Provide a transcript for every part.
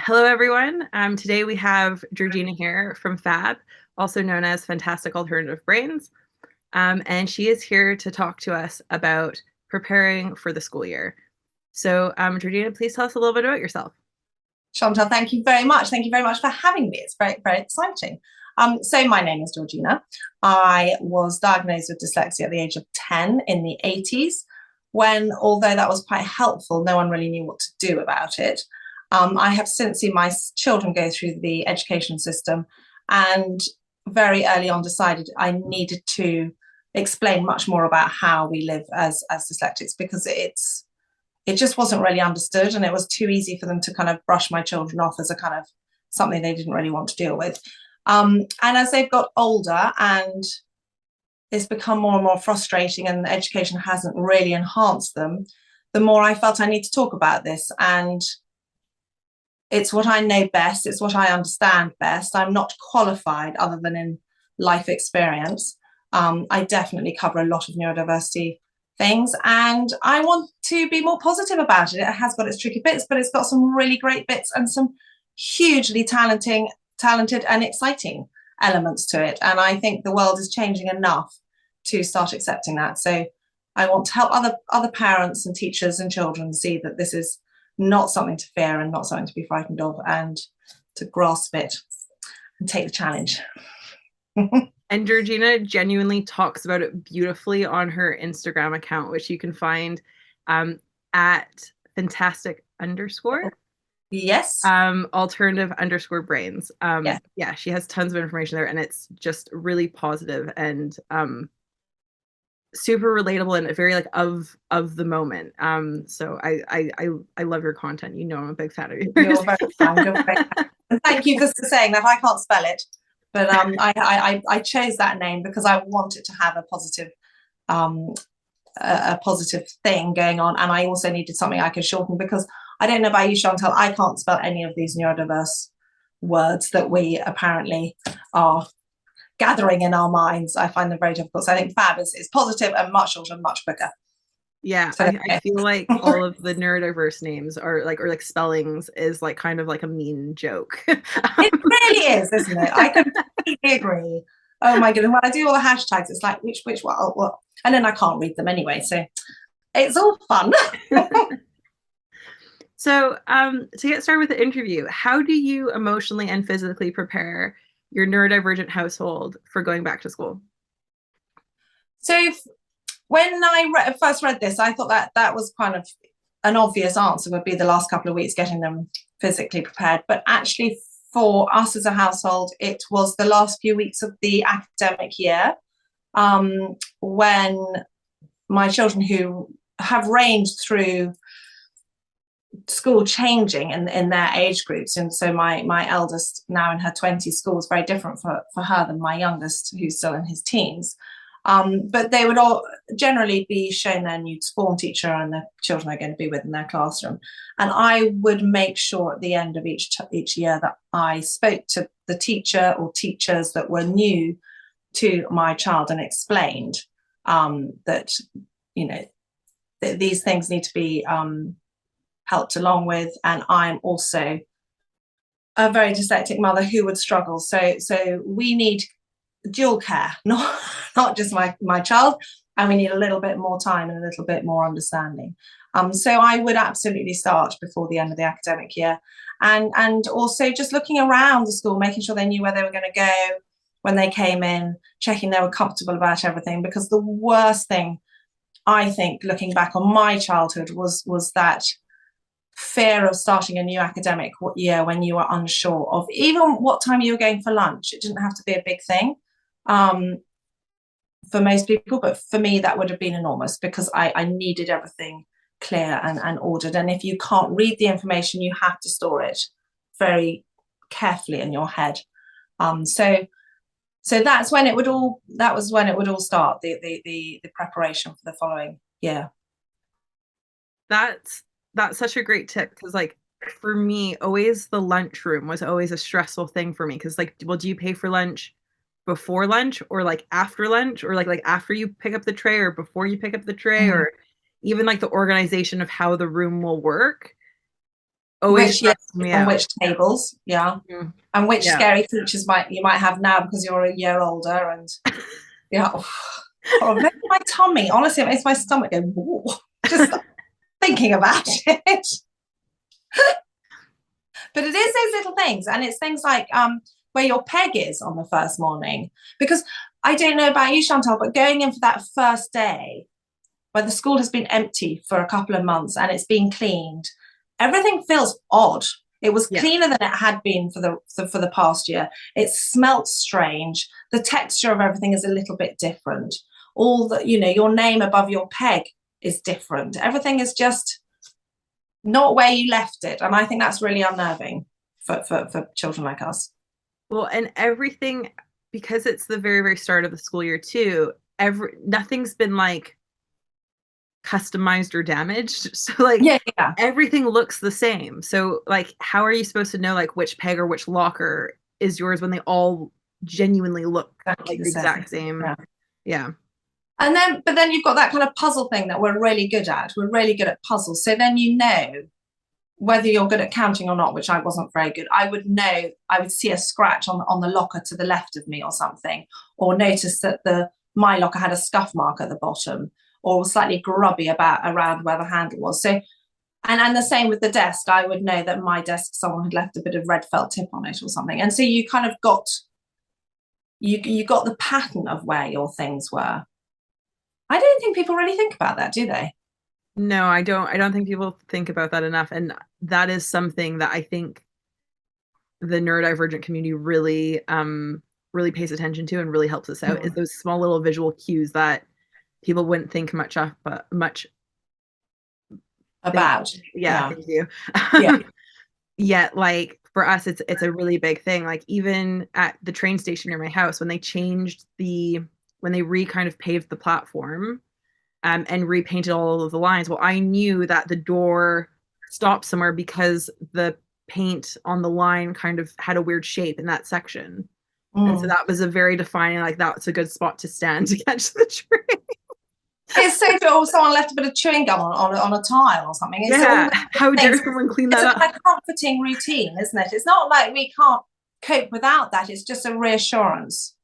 Hello, everyone. Today we have Georgina here from F.A.B, also known as Fantastic Alternative Brains. And she is here to talk to us about preparing for the school year. So, Georgina, please tell us a little bit about yourself. Chantal, thank you very much. Thank you very much for having me. It's very, very exciting. So my name is Georgina. I was diagnosed with dyslexia at the age of 10 in the 80s, when, although that was quite helpful, no one really knew what to do about it. I have since seen my children go through the education system and very early on decided I needed to explain much more about how we live as dyslexics, because it just wasn't really understood, and it was too easy for them to kind of brush my children off as a kind of something they didn't really want to deal with. And as they've got older and it's become more and more frustrating and education hasn't really enhanced them, the more I felt I need to talk about this. And it's what I know best, it's what I understand best. I'm not qualified other than in life experience. I definitely cover a lot of neurodiversity things, and I want to be more positive about it. It has got its tricky bits, but it's got some really great bits and some hugely talented and exciting elements to it. And I think the world is changing enough to start accepting that. So I want to help other parents and teachers and children see that this is not something to fear and not something to be frightened of, and to grasp it and take the challenge. And Georgina genuinely talks about it beautifully on her Instagram account, which you can find at fantastic underscore Yes. Alternative underscore brains. Yes. Yeah, she has tons of information there, and it's just really positive and super relatable and very like of the moment. So I love your content. You know, I'm a big fan of yours. You're very kind. You're very kind. And thank you for saying that. I can't spell it, but I chose that name because I wanted to have a positive thing going on, and I also needed something I could shorten, because I don't know about you, Chantal, I can't spell any of these neurodiverse words that we apparently are gathering in our minds. I find them very difficult. So I think F.A.B is positive and much shorter and much quicker. Yeah, So, I feel like all of the neurodiverse names are like, or like spellings is like kind of like a mean joke. it really is, isn't it? I completely agree. Oh my goodness, when I do all the hashtags, it's like which what, and then I can't read them anyway. So it's all fun. So, to get started with the interview, how do you emotionally and physically prepare your neurodivergent household for going back to school? So when I first read this, I thought that was kind of an obvious answer, would be the last couple of weeks getting them physically prepared. But actually, for us as a household, it was the last few weeks of the academic year, when my children, who have ranged through school changing in their age groups, and so my eldest, now in her 20s, school is very different for her than my youngest, who's still in his teens. But they would all generally be shown their new form teacher and the children are going to be with in their classroom. And I would make sure at the end of each year that I spoke to the teacher or teachers that were new to my child and explained that, you know, these things need to be helped along with. And I'm also a very dyslexic mother who would struggle. So we need dual care, not just my child, and we need a little bit more time and a little bit more understanding. So I would absolutely start before the end of the academic year, and also just looking around the school, making sure they knew where they were going to go when they came in, checking they were comfortable about everything. Because the worst thing, I think, looking back on my childhood, was that fear of starting a new academic year when you were unsure of even what time you were going for lunch. It didn't have to be a big thing for most people, but for me that would have been enormous, because I needed everything clear and ordered. And if you can't read the information, you have to store it very carefully in your head. So that's when it would all start, the preparation for the following year. That's such a great tip, because like for me, always the lunchroom was always a stressful thing for me, because like, well, do you pay for lunch before lunch or like after lunch, or like after you pick up the tray or before you pick up the tray, or even like the organization of how the room will work. always which years stressed me on out. which tables, yeah, Mm. and which Yeah. scary features you might have now because you're a year older, and yeah, oh, it makes my tummy, honestly, it makes my stomach go, whoa, just thinking about it. But it is those little things, and it's things like where your peg is on the first morning. Because I don't know about you, Chantal, but going in for that first day where the school has been empty for a couple of months and it's been cleaned, everything feels odd. It was Yeah. cleaner than it had been for the past year. It smelt strange. The texture of everything is a little bit different. All the, your name above your peg is different. Everything is just not where you left it. And I think that's really unnerving for children like us. Well, and everything, because it's the very, very start of the school year too, nothing's been like customized or damaged. So like Yeah. everything looks the same. So like how are you supposed to know like which peg or which locker is yours when they all genuinely look Exactly like the the same. exact same? Yeah. Yeah. But then you've got that kind of puzzle thing that we're really good at. We're really good at puzzles. So then whether you're good at counting or not, which I wasn't very good. I would see a scratch on the locker to the left of me or something, or notice that my locker had a scuff mark at the bottom, or was slightly grubby around where the handle was. So, and the same with the desk. I would know that my desk, someone had left a bit of red felt tip on it or something. And so you kind of got the pattern of where your things were. I don't think people really think about that, do they? No, I don't think people think about that enough. And that is something that I think the neurodivergent community really pays attention to and really helps us out is those small little visual cues that people wouldn't think much of, but much think, About. yeah, Yeah. thank you. Yeah. Yet like for us it's a really big thing. Like even at the train station near my house when they kind of paved the platform and repainted all of the lines. Well, I knew that the door stopped somewhere because the paint on the line kind of had a weird shape in that section. And so Mm. that was a very defining, like that's a good spot to stand to catch the train. It's so true. Or someone left a bit of chewing gum on a tile or something. It's all Yeah. the How dare things. someone clean It's that a up? kind of comforting routine, isn't it? It's not like we can't cope without that. It's just a reassurance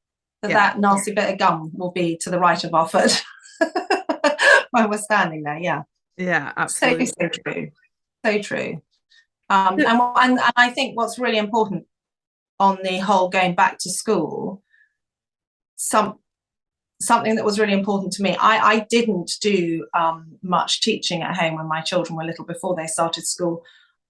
that Yeah. that nasty bit of gum will be to the right of our foot when we're standing there. Yeah. Yeah, So, absolutely. so true. So true. And I think what's really important on the whole going back to school, something that was really important to me. I didn't do much teaching at home when my children were little before they started school.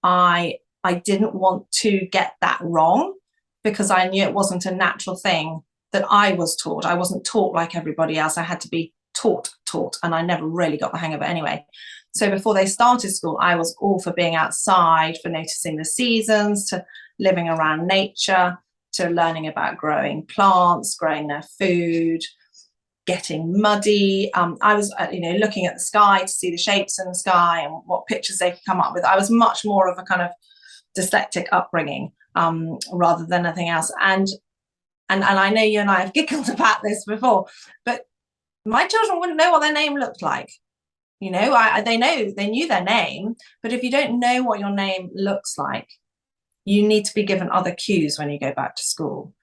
I didn't want to get that wrong because I knew it wasn't a natural thing that I was taught. I wasn't taught like everybody else. I had to be taught, and I never really got the hang of it anyway. So before they started school, I was all for being outside, for noticing the seasons, to living around nature, to learning about growing plants, growing their food, getting muddy. I was, looking at the sky to see the shapes in the sky and what pictures they could come up with. I was much more of a kind of dyslexic upbringing rather than anything else. And I know you and I have giggled about this before, but my children wouldn't know what their name looked like. They knew their name, but if you don't know what your name looks like, you need to be given other cues when you go back to school,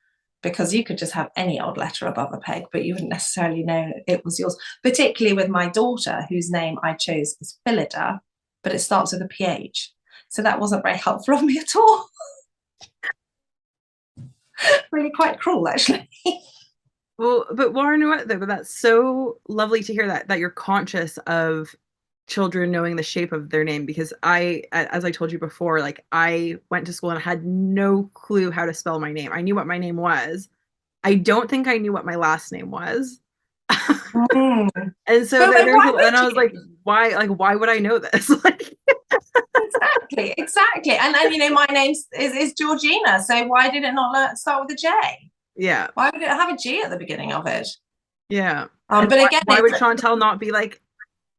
because you could just have any odd letter above a peg, but you wouldn't necessarily know it was yours. Particularly with my daughter, whose name I chose as Phillida, but it starts with a PH. So that wasn't very helpful of me at all. Really quite cruel, actually. Well, but Lauren, you know what though? But that's so lovely to hear that you're conscious of children knowing the shape of their name because as I told you before, like I went to school and had no clue how to spell my name. I knew what my name was. I don't think I knew what my last name was. Mm. And so But there's why and I was would like, you? why would I know this? Like, Exactly. And my name is Georgina. So why did it not start with a J? yeah, Why would it have a G at the beginning of it? yeah. And But again, why would Chantel not be like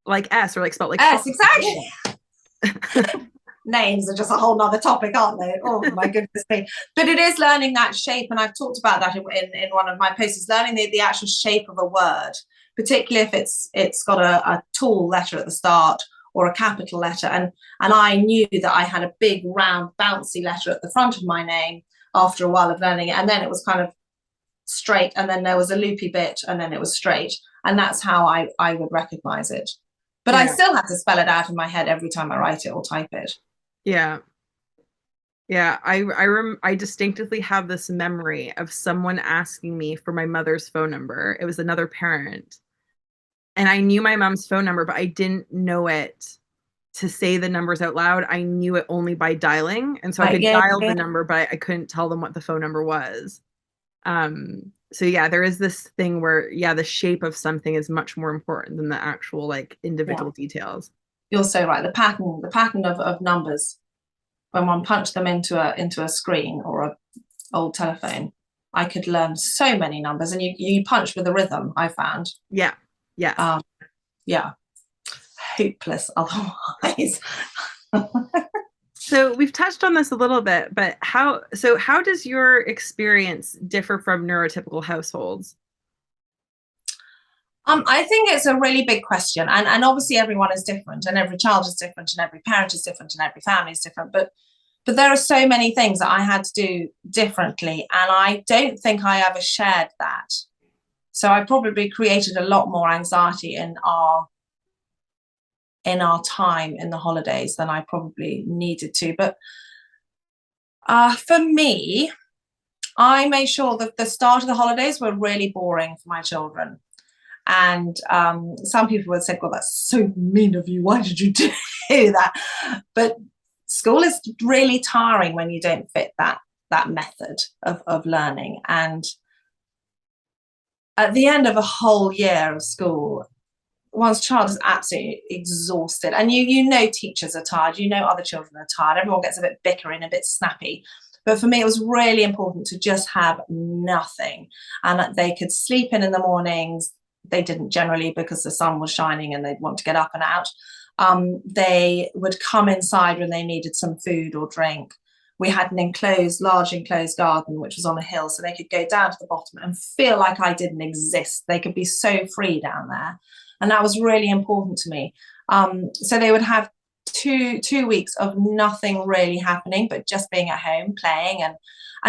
S or like spelled like yes, Sean? exactly. Names are just a whole nother topic, aren't they? Oh my goodness me. But it is learning that shape, and I've talked about that in one of my posts, is learning the actual shape of a word, particularly if it's got a tall letter at the start or a capital letter. And I knew that I had a big, round, bouncy letter at the front of my name after a while of learning it. And then it was kind of straight, and then there was a loopy bit, and then it was straight. And that's how I would recognize it. But I still have to spell it out in my head every time I write it or type it. Yeah. Yeah, I distinctively have this memory of someone asking me for my mother's phone number. It was another parent. And I knew my mom's phone number, but I didn't know it to say the numbers out loud. I knew it only by dialing. And so I Like, could yeah, dial yeah, the number, but I couldn't tell them what the phone number was. So yeah, there is this thing where, yeah, the shape of something is much more important than the actual like yeah. individual details. You're so right. The pattern of numbers, when one punched them into a screen or a old telephone, I could learn so many numbers. And you punch with a rhythm, I found. Yeah. Yes. Yeah. Hopeless otherwise. So we've touched on this a little bit, but how does your experience differ from neurotypical households? I think it's a really big question, and obviously everyone is different, and every child is different, and every parent is different, and every family is different. But there are so many things that I had to do differently, and I don't think I ever shared that. So I probably created a lot more anxiety in our time in the holidays than I probably needed to. But for me, I made sure that the start of the holidays were really boring for my children. And some people would say, well, that's so mean of you. Why did you do that? But school is really tiring when you don't fit that method of learning. And at the end of a whole year of school, one's child is absolutely exhausted. And you know teachers are tired. You know other children are tired. Everyone gets a bit bickering, a bit snappy. But for me, it was really important to just have nothing. And that they could sleep in the mornings. They didn't generally, because the sun was shining and they'd want to get up and out. They would come inside when they needed some food or drink. We had an large enclosed garden, which was on a hill, so they could go down to the bottom and feel like I didn't exist. They could be so free down there. And that was really important to me. So they would have two weeks of nothing really happening, but just being at home, playing. And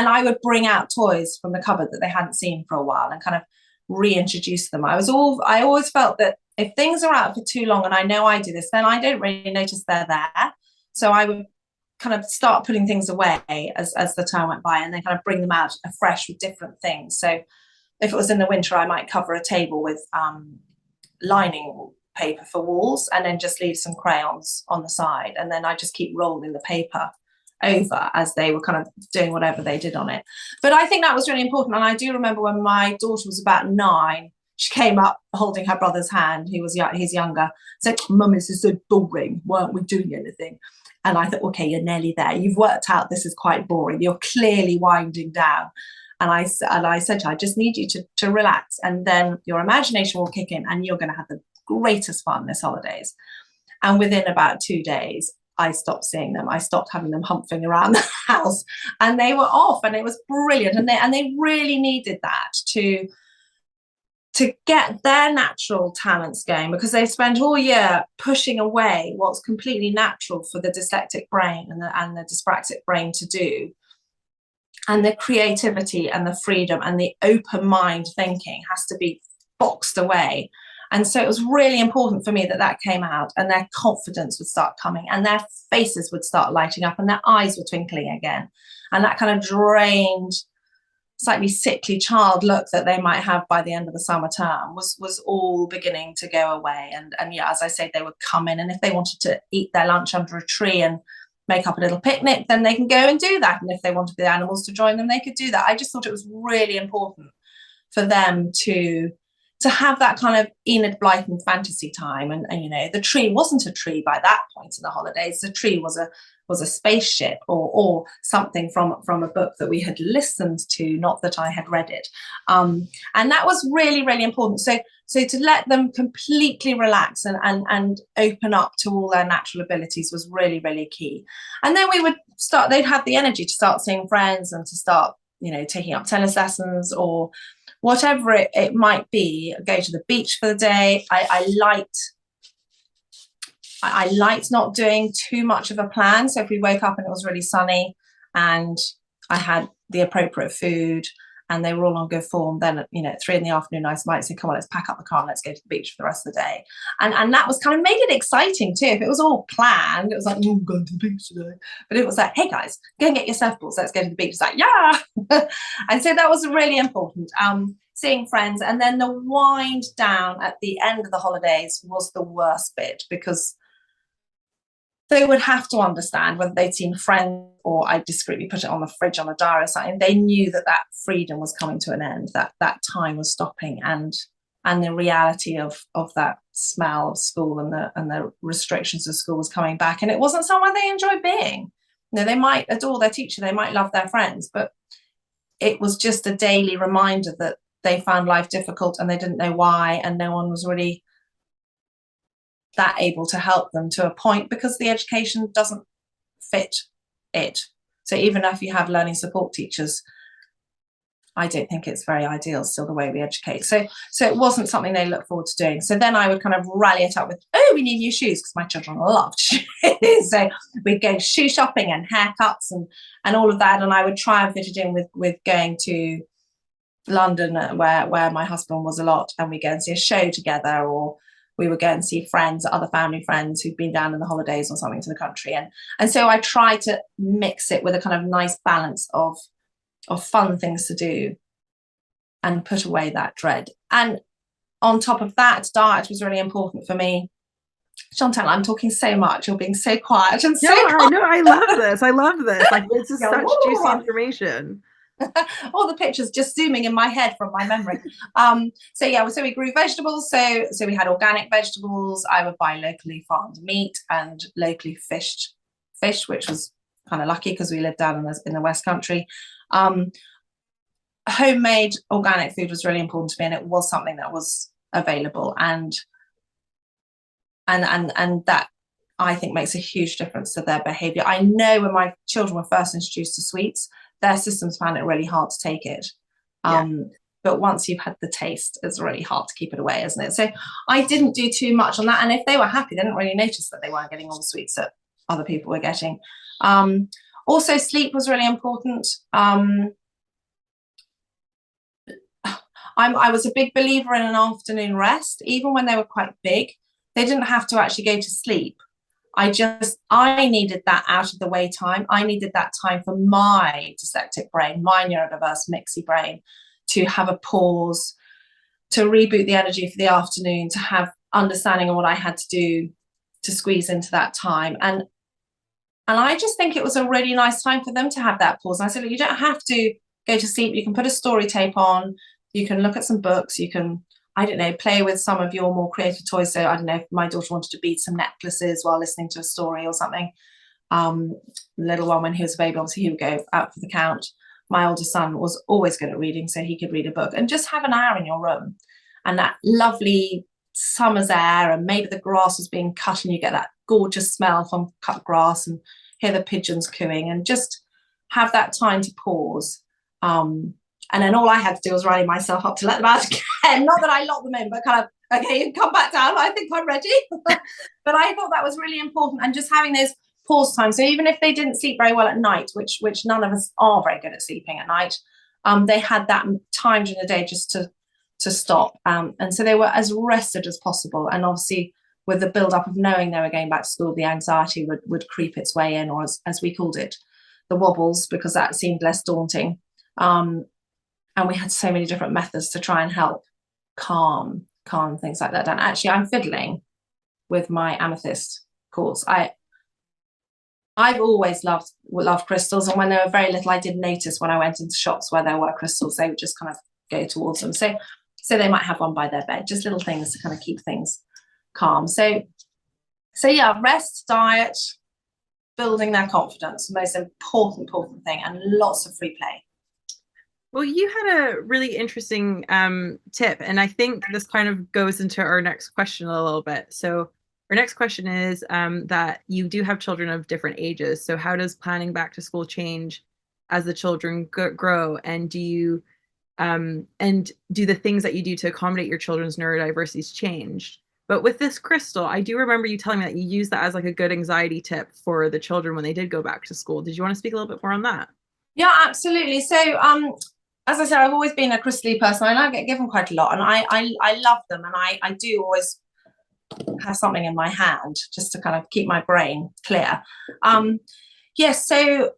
I would bring out toys from the cupboard that they hadn't seen for a while and kind of reintroduce them. I always felt that if things are out for too long, and I know I do this, then I don't really notice they're there. So I would kind of start putting things away as the time went by, and then kind of bring them out afresh with different things. So if it was in the winter, I might cover a table with lining paper for walls, and then just leave some crayons on the side, and then I just keep rolling the paper over as they were kind of doing whatever they did on it. But I think that was really important. And I do remember when my daughter was about 9, she came up holding her brother's hand, he's younger, said, "Mum, this is so boring. Why aren't we doing anything?" And I thought, okay, you're nearly there. You've worked out this is quite boring. You're clearly winding down. And I said to her, I just need you to relax, and then your imagination will kick in and you're going to have the greatest fun this holidays. And within about 2 days, I stopped seeing them. I stopped having them humping around the house, and they were off, and it was brilliant. And they really needed that to get their natural talents going, because they spent all year pushing away what's completely natural for the dyslexic brain and the dyspraxic brain to do. And the creativity and the freedom and the open mind thinking has to be boxed away. And so it was really important for me that came out, and their confidence would start coming, and their faces would start lighting up, and their eyes were twinkling again. And that kind of drained, slightly sickly child look that they might have by the end of the summer term was all beginning to go away. And yeah, as I say, they would come in, and if they wanted to eat their lunch under a tree and make up a little picnic, then they can go and do that. And if they wanted the animals to join them, they could do that. I just thought it was really important for them to have that kind of Enid Blyton fantasy time. And you know, the tree wasn't a tree by that point in the holidays. The tree was a spaceship or something from a book that we had listened to, not that I had read it. And that was really, really important. So to let them completely relax and open up to all their natural abilities was really, really key. And then they'd have the energy to start seeing friends and to start, you know, taking up tennis lessons or whatever it might be, go to the beach for the day. I I liked not doing too much of a plan. So if we woke up and it was really sunny and I had the appropriate food and they were all on good form, then, you know, at 3 in the afternoon, I might say, come on, let's pack up the car and let's go to the beach for the rest of the day. And that was kind of made it exciting too. If it was all planned, it was like, oh, I'm going to the beach today. But it was like, hey guys, go and get your surfboards. Let's go to the beach. It's like, yeah. And so that was really important. Seeing friends. And then the wind down at the end of the holidays was the worst bit, because they would have to understand whether they'd seen friends or I discreetly put it on the fridge on a diary or something. They knew that that freedom was coming to an end, that that time was stopping, and the reality of that smell of school and the restrictions of school was coming back. And it wasn't somewhere they enjoyed being. You know, they might adore their teacher, they might love their friends, but it was just a daily reminder that they found life difficult and they didn't know why, and no one was really that able to help them to a point, because the education doesn't fit it. So even if you have learning support teachers, I don't think it's very ideal still the way we educate. So it wasn't something they look forward to doing. So then I would kind of rally it up with, oh, we need new shoes, because my children loved shoes. So we'd go shoe shopping and haircuts and all of that. And I would try and fit it in with going to London, where my husband was a lot, and we go and see a show together, or we would go and see friends, other family friends who'd been down in the holidays or something to the country. And so I try to mix it with a kind of nice balance of fun things to do and put away that dread. And on top of that, diet was really important for me. Chantal, I'm talking so much. You're being so quiet and so No, no, I love this. I love this. Like, this is such juicy quiet. information. All the pictures just zooming in my head from my memory. So yeah, so we grew vegetables. So we had organic vegetables. I would buy locally farmed meat and locally fished fish, which was kind of lucky because we lived down in the West Country. Homemade organic food was really important to me, and it was something that was available, and that I think makes a huge difference to their behavior. I know when my children were first introduced to sweets, their systems found it really hard to take it. Yeah. But once you've had the taste, it's really hard to keep it away, isn't it? So I didn't do too much on that. And if they were happy, they didn't really notice that they weren't getting all the sweets that other people were getting. Also, sleep was really important. I was a big believer in an afternoon rest. Even when they were quite big, they didn't have to actually go to sleep. I needed that out of the way time. I needed that time for my dyslexic brain, my neurodiverse mixy brain, to have a pause, to reboot the energy for the afternoon, to have understanding of what I had to do to squeeze into that time. And I just think it was a really nice time for them to have that pause. And I said, look, you don't have to go to sleep. You can put a story tape on. You can look at some books. You can, I don't know, play with some of your more creative toys. So I don't know if my daughter wanted to bead some necklaces while listening to a story or something. The little one, when he was a baby, obviously he would go out for the count. My oldest son was always good at reading, so he could read a book. And just have an hour in your room and that lovely summer's air, and maybe the grass was being cut and you get that gorgeous smell from cut grass and hear the pigeons cooing, and just have that time to pause. And then all I had to do was rally myself up to let them out again. Not that I locked them in, but kind of, okay, come back down. I think I'm ready. But I thought that was really important, and just having those pause times. So even if they didn't sleep very well at night, which none of us are very good at sleeping at night, they had that time during the day just to stop. And so they were as rested as possible. And obviously, with the build-up of knowing they were going back to school, the anxiety would creep its way in, or as we called it, the wobbles, because that seemed less daunting. And we had so many different methods to try and help calm things like that down. Actually, I'm fiddling with my amethyst quartz. I've always loved crystals, and when they were very little, I did notice when I went into shops where there were crystals, they would just kind of go towards them. So they might have one by their bed, just little things to kind of keep things calm. So yeah, rest, diet, building their confidence, the most important thing, and lots of free play. Well, you had a really interesting tip, and I think this kind of goes into our next question a little bit. So our next question is that you do have children of different ages. So how does planning back to school change as the children grow? And do the things that you do to accommodate your children's neurodiversities change? But with this crystal, I do remember you telling me that you use that as like a good anxiety tip for the children when they did go back to school. Did you want to speak a little bit more on that? Yeah, absolutely. So, as I said, I've always been a crystally person. I now get given quite a lot, and I love them, and I do always have something in my hand just to kind of keep my brain clear. Yes, so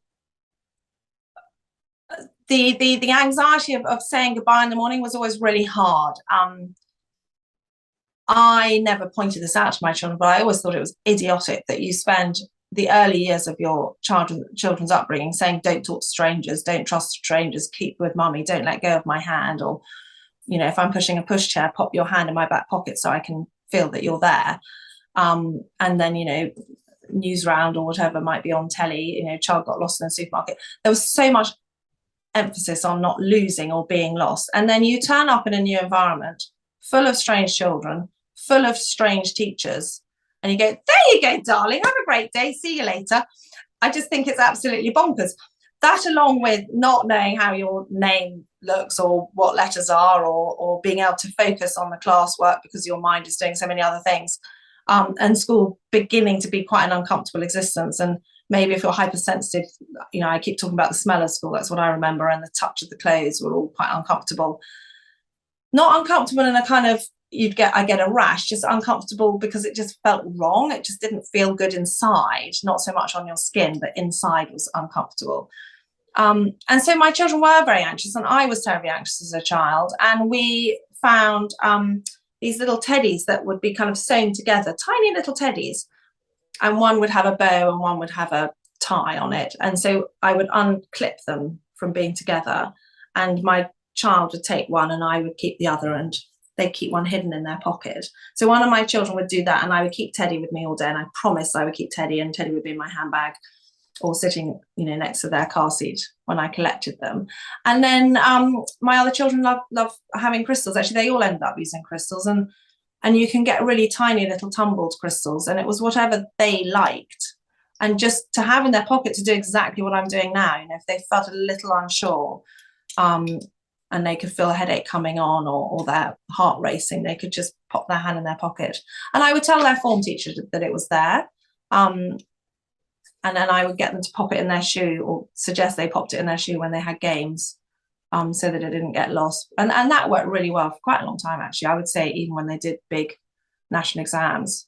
the anxiety of saying goodbye in the morning was always really hard. I never pointed this out to my children, but I always thought it was idiotic that you spend the early years of your children's upbringing saying, don't talk to strangers, don't trust strangers, keep with mummy, don't let go of my hand, or, you know, if I'm pushing a pushchair, pop your hand in my back pocket so I can feel that you're there. And then, you know, news round or whatever might be on telly, you know, child got lost in a supermarket. There was so much emphasis on not losing or being lost. And then you turn up in a new environment full of strange children, full of strange teachers, and you go, there you go, darling, have a great day, see you later. I just think it's absolutely bonkers. That, along with not knowing how your name looks or what letters are, or being able to focus on the classwork because your mind is doing so many other things, and school beginning to be quite an uncomfortable existence. And maybe if you're hypersensitive, you know, I keep talking about the smell of school, that's what I remember, and the touch of the clothes were all quite uncomfortable. Not uncomfortable in a kind of, I get a rash, just uncomfortable because it just felt wrong. It just didn't feel good inside, not so much on your skin, but inside was uncomfortable. And so my children were very anxious, and I was terribly anxious as a child. And we found these little teddies that would be kind of sewn together, tiny little teddies, and one would have a bow and one would have a tie on it. And so I would unclip them from being together, and my child would take one and I would keep the other, and they'd keep one hidden in their pocket. So one of my children would do that, and I would keep Teddy with me all day, and I promised I would keep Teddy, and Teddy would be in my handbag or sitting, you know, next to their car seat when I collected them. And then my other children love having crystals. Actually, they all ended up using crystals, and you can get really tiny little tumbled crystals, and it was whatever they liked. And just to have in their pocket to do exactly what I'm doing now, you know, if they felt a little unsure, and they could feel a headache coming on, or their heart racing, they could just pop their hand in their pocket. And I would tell their form teacher that it was there. And then I would get them to pop it in their shoe, or suggest they popped it in their shoe when they had games, so that it didn't get lost. And that worked really well for quite a long time, actually. I would say even when they did big national exams,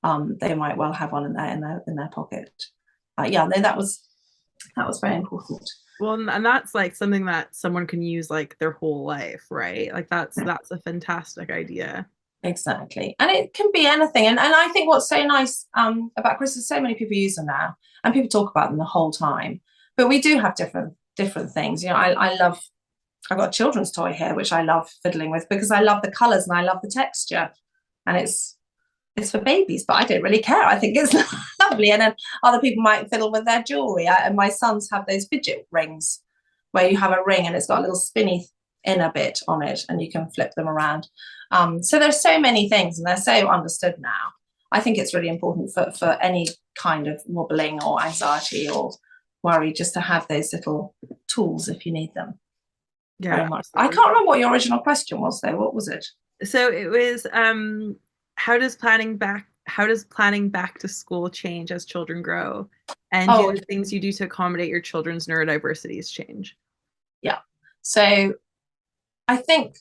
they might well have one in their pocket. Yeah, no, that was very important. Well, and that's like something that someone can use like their whole life, right? Like that's a fantastic idea. Exactly. And it can be anything. And I think what's so nice about crystals, so many people use them now, and people talk about them the whole time. But we do have different things. You know, I've got a children's toy here, which I love fiddling with because I love the colours and I love the texture. And it's for babies, but I don't really care. I think it's lovely. And then other people might fiddle with their jewelry. And my sons have those fidget rings where you have a ring and it's got a little spinny inner bit on it and you can flip them around. So there's so many things, and they're so understood now. I think it's really important for any kind of wobbling or anxiety or worry, just to have those little tools if you need them. Yeah, very much. I can't remember what your original question was, though. What was it? So it was how does planning back to school change as children grow, and do the things you do to accommodate your children's neurodiversities change? Yeah. So I think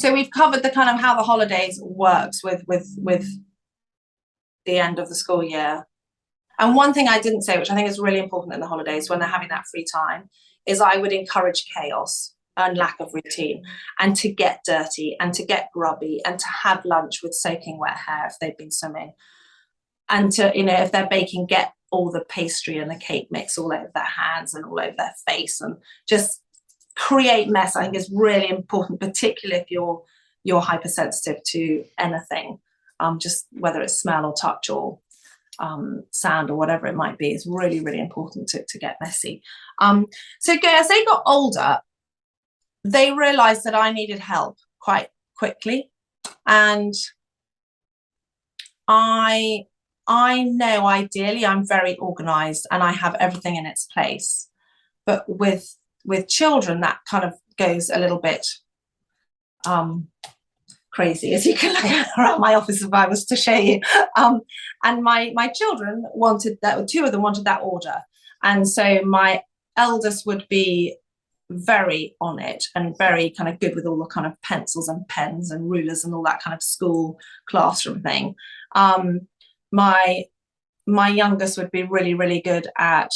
we've covered the kind of how the holidays works with the end of the school year. And one thing I didn't say, which I think is really important in the holidays when they're having that free time, is I would encourage chaos and lack of routine, and to get dirty and to get grubby and to have lunch with soaking wet hair if they've been swimming, and to, you know, if they're baking, get all the pastry and the cake mix all over their hands and all over their face, and just create mess. I think is really important, particularly if you're hypersensitive to anything, just whether it's smell or touch or sound or whatever it might be. It's really, really important to get messy. So as they got older, they realized that I needed help quite quickly, and I know ideally I'm very organized and I have everything in its place, but with children that kind of goes a little bit crazy, as you can look around my office if I was to show you. And my children wanted that, two of them wanted that order. And so my eldest would be very on it and very kind of good with all the kind of pencils and pens and rulers and all that kind of school classroom thing. My youngest would be really, really good at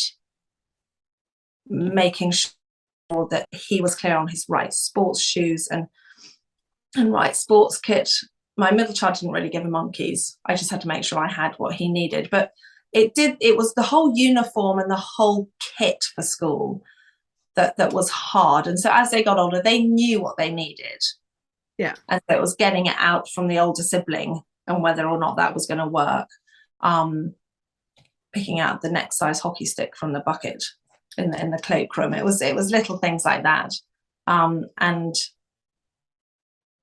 making sure that he was clear on his right sports shoes and right sports kit. My middle child didn't really give him monkeys. I just had to make sure I had what he needed. But it was the whole uniform and the whole kit for school that was hard. And so as they got older, they knew what they needed. Yeah. And so it was getting it out from the older sibling and whether or not that was going to work. Picking out the next size hockey stick from the bucket in the cloakroom. It was little things like that. And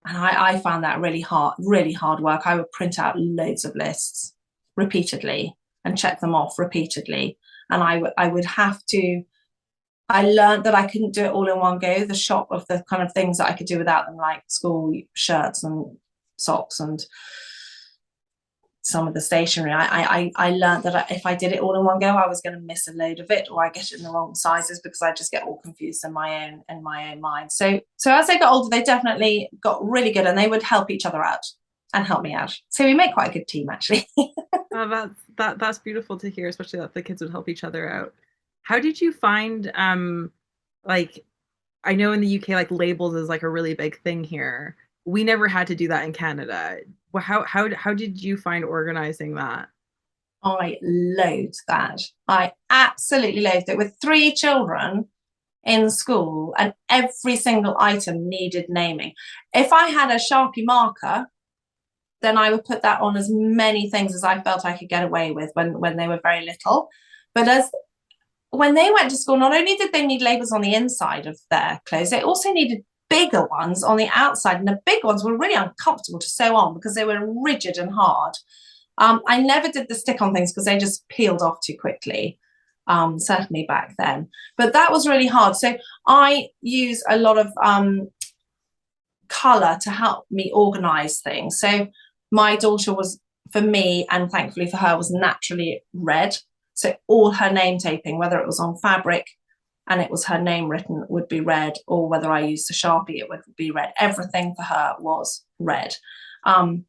I found that really hard work. I would print out loads of lists repeatedly and check them off repeatedly. And I would have to, I learned that I couldn't do it all in one go. The shop of the kind of things that I could do without them, like school shirts and socks and some of the stationery. I learned that if I did it all in one go, I was going to miss a load of it, or I get it in the wrong sizes because I just get all confused in my own mind. So as they got older, they definitely got really good, and they would help each other out and help me out. So we make quite a good team, actually. That's beautiful to hear, especially that the kids would help each other out. How did you find like, I know in the UK, like labels is like a really big thing here. We never had to do that in Canada. How did you find organizing that? I loathed that. I absolutely loathed it. With 3 children in school, and every single item needed naming. If I had a Sharpie marker, then I would put that on as many things as I felt I could get away with when they were very little. But when they went to school, not only did they need labels on the inside of their clothes, they also needed bigger ones on the outside. And the big ones were really uncomfortable to sew on because they were rigid and hard. I never did the stick-on things because they just peeled off too quickly, certainly back then. But that was really hard. So I use a lot of colour to help me organise things. So my daughter was, for me, and thankfully for her, was naturally red. So all her name taping, whether it was on fabric and it was her name written, would be red, or whether I used a Sharpie, it would be red. Everything for her was red. And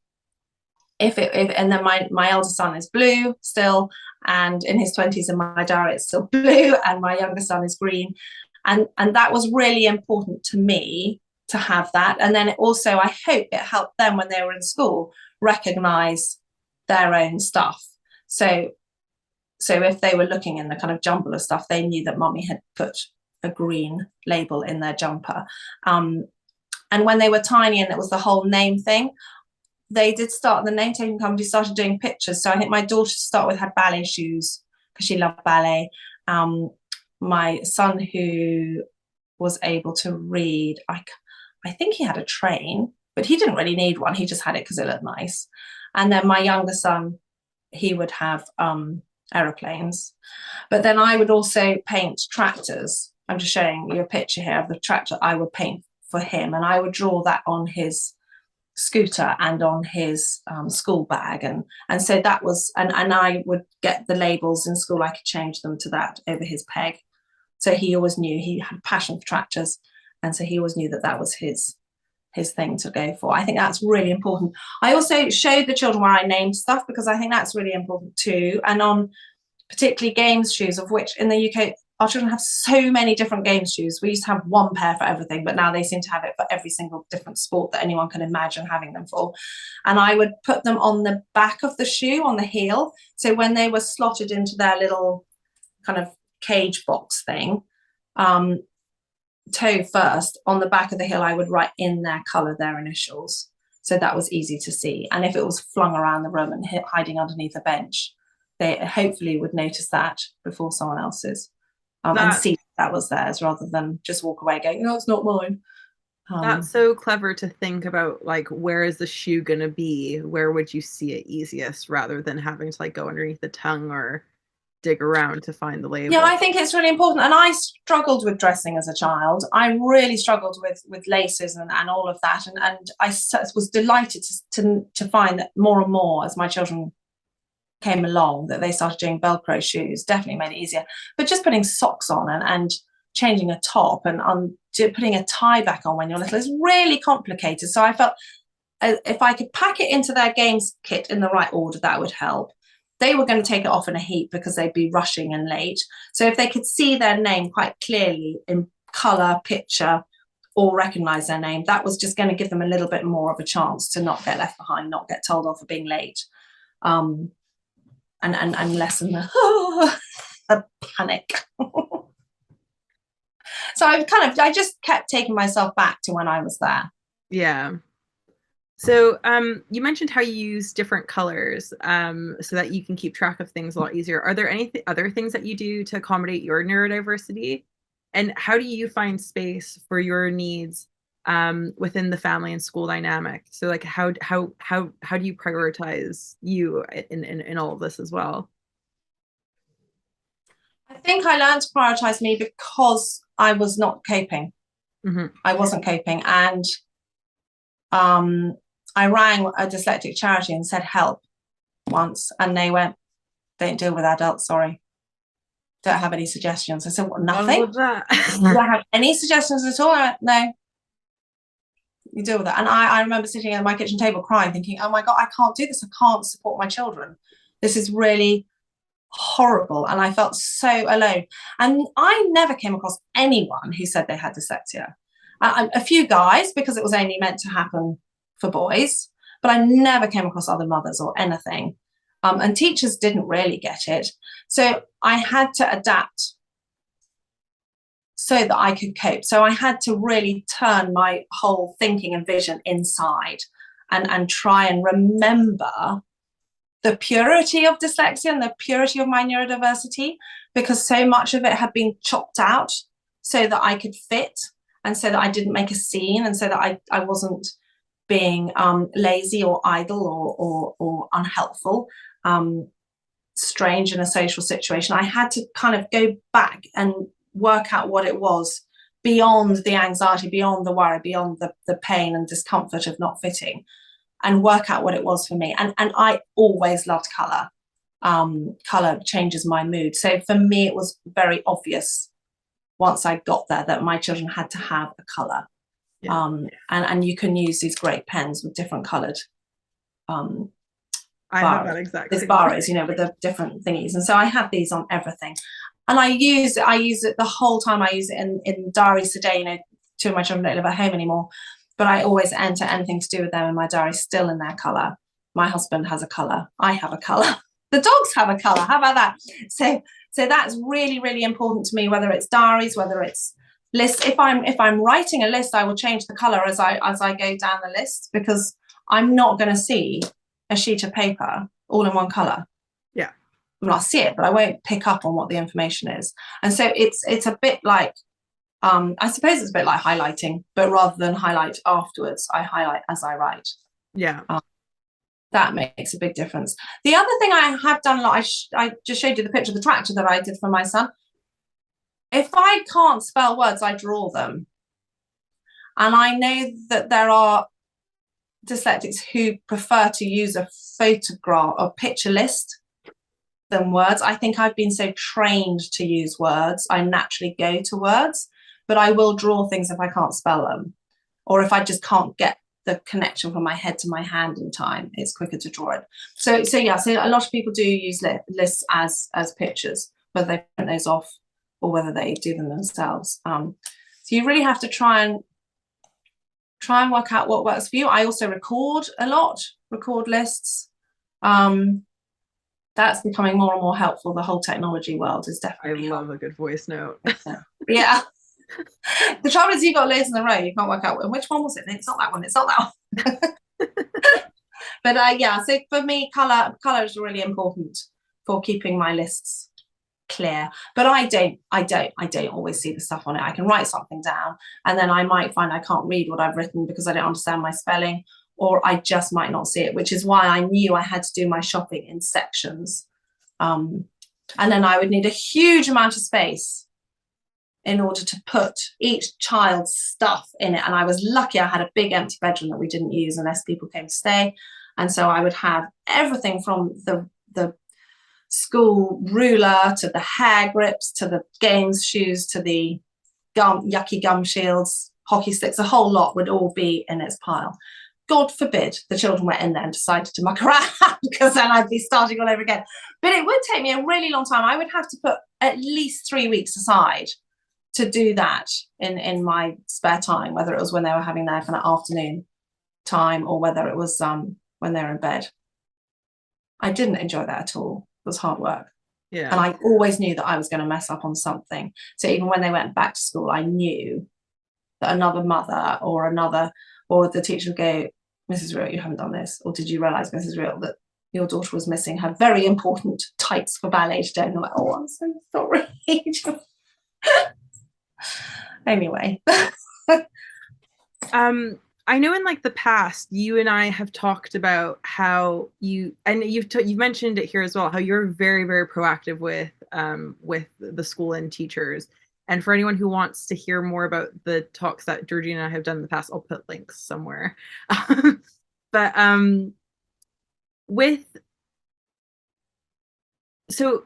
then my eldest son is blue still, and in his 20s, in my diary it's still blue, and my younger son is green. And that was really important to me to have that. And then also, I hope it helped them when they were in school recognize their own stuff. So if they were looking in the kind of jumble of stuff, they knew that mommy had put a green label in their jumper. And when they were tiny and it was the whole name thing, they did start, the name taking company started doing pictures. So I think my daughter to start with had ballet shoes because she loved ballet. My son, who was able to read, I think he had a train, but he didn't really need one. He just had it because it looked nice. And then my younger son, he would have aeroplanes. But then I would also paint tractors. I'm just showing you a picture here of the tractor I would paint for him, and I would draw that on his scooter and on his school bag, and so that was, and I would get the labels in school. I could change them to that over his peg, so he always knew he had a passion for tractors, and so he always knew that that was his thing to go for. I think that's really important. I also showed the children where I named stuff because I think that's really important too. And on particularly games shoes, of which in the UK our children have so many different games shoes. We used to have one pair for everything, but now they seem to have it for every single different sport that anyone can imagine having them for. And I would put them on the back of the shoe, on the heel. So when they were slotted into their little kind of cage box thing, toe first, on the back of the heel, I would write in their colour their initials. So that was easy to see. And if it was flung around the room and hiding underneath a bench, they hopefully would notice that before someone else's. And see that was theirs rather than just walk away going, no, it's not mine. That's so clever to think about, like, where is the shoe gonna be? Where would you see it easiest rather than having to like go underneath the tongue or dig around to find the Yeah, label. I think it's really important. And I struggled with dressing as a child. I really struggled with laces and all of that. And I was delighted to find that more and more as my children came along, that they started doing Velcro shoes, definitely made it easier. But just putting socks on and changing a top and putting a tie back on when you're little is really complicated. So I felt if I could pack it into their games kit in the right order, that would help. They were going to take it off in a heap because they'd be rushing and late. So if they could see their name quite clearly in colour, picture, or recognise their name, that was just going to give them a little bit more of a chance to not get left behind, not get told off for being late, and lessen the panic. So I just kept taking myself back to when I was there. Yeah. So you mentioned how you use different colors so that you can keep track of things a lot easier. Are there any other things that you do to accommodate your neurodiversity? And how do you find space for your needs within the family and school dynamic? So like how do you prioritize you in all of this as well? I think I learned to prioritize me because I was not coping. Mm-hmm. I wasn't coping. And I rang a dyslexic charity and said help once, and they went, don't deal with adults, sorry. Don't have any suggestions. I said, what, Wrong nothing? with that. You don't have any suggestions at all? I went, no, you deal with that. And I remember sitting at my kitchen table crying, thinking, oh my God, I can't do this. I can't support my children. This is really horrible. And I felt so alone. And I never came across anyone who said they had dyslexia. A few guys, because it was only meant to happen for boys, but I never came across other mothers or anything. And teachers didn't really get it. So I had to adapt so that I could cope. So I had to really turn my whole thinking and vision inside and try and remember the purity of dyslexia and the purity of my neurodiversity, because so much of it had been chopped out so that I could fit and so that I didn't make a scene and so that I wasn't being lazy or idle or unhelpful, strange in a social situation. I had to kind of go back and work out what it was beyond the anxiety, beyond the worry, beyond the pain and discomfort of not fitting, and work out what it was for me. And I always loved colour. Colour changes my mood. So for me, it was very obvious once I got there that my children had to have a colour. Yeah. And you can use these great pens with different coloured I have that exact same barras, you know, with the different thingies. And so I have these on everything. And I use it the whole time. I use it in diaries today. You know, two of my children don't live at home anymore, but I always enter anything to do with them in my diary still in their colour. My husband has a colour. I have a colour. The dogs have a colour. How about that? So that's really, really important to me, whether it's diaries, whether it's lists. If I'm writing a list, I will change the colour as I go down the list, because I'm not going to see a sheet of paper all in one colour. Yeah. I mean, I'll see it, but I won't pick up on what the information is. And so it's a bit like, I suppose it's a bit like highlighting, but rather than highlight afterwards, I highlight as I write. Yeah. That makes a big difference. The other thing I have done a lot, I just showed you the picture of the tractor that I did for my son. If I can't spell words, I draw them. And I know that there are dyslexics who prefer to use a photograph or picture list than words. I think I've been so trained to use words, I naturally go to words, but I will draw things if I can't spell them, or if I just can't get the connection from my head to my hand in time. It's quicker to draw it. So yeah, so a lot of people do use lists as pictures, whether they print those off or whether they do them themselves. So you really have to try and work out what works for you. I also record a lot, record lists. That's becoming more and more helpful. The whole technology world is definitely I love a good voice note. Yeah. The trouble is, you've got loads in a row, you can't work out which one was it. It's not that one, it's not that one. But yeah, so for me, color is really important for keeping my lists clear. But I don't always see the stuff on it. I can write something down and then I might find I can't read what I've written because I don't understand my spelling, or I just might not see it, which is why I knew I had to do my shopping in sections. And then I would need a huge amount of space in order to put each child's stuff in it. And I was lucky I had a big empty bedroom that we didn't use unless people came to stay. And so I would have everything from the school ruler to the hair grips to the games shoes to the yucky gum shields, hockey sticks, a whole lot would all be in its pile. God forbid the children went in there and decided to muck around, because then I'd be starting all over again. But it would take me a really long time. I would have to put at least 3 weeks aside to do that in my spare time, whether it was when they were having their kind of afternoon time or whether it was when they were in bed. I didn't enjoy that at all. It was hard work. Yeah. And I always knew that I was going to mess up on something. So even when they went back to school, I knew that another mother or the teacher would go, Mrs. Reoch, you haven't done this. Or did you realise, Mrs. Reoch, that your daughter was missing her very important tights for ballet today? And I'm like, oh, I'm so sorry. Anyway. I know in like the past, you and I have talked about how you've mentioned it here as well, how you're very, very proactive with the school and teachers. And for anyone who wants to hear more about the talks that Georgina and I have done in the past, I'll put links somewhere. But with so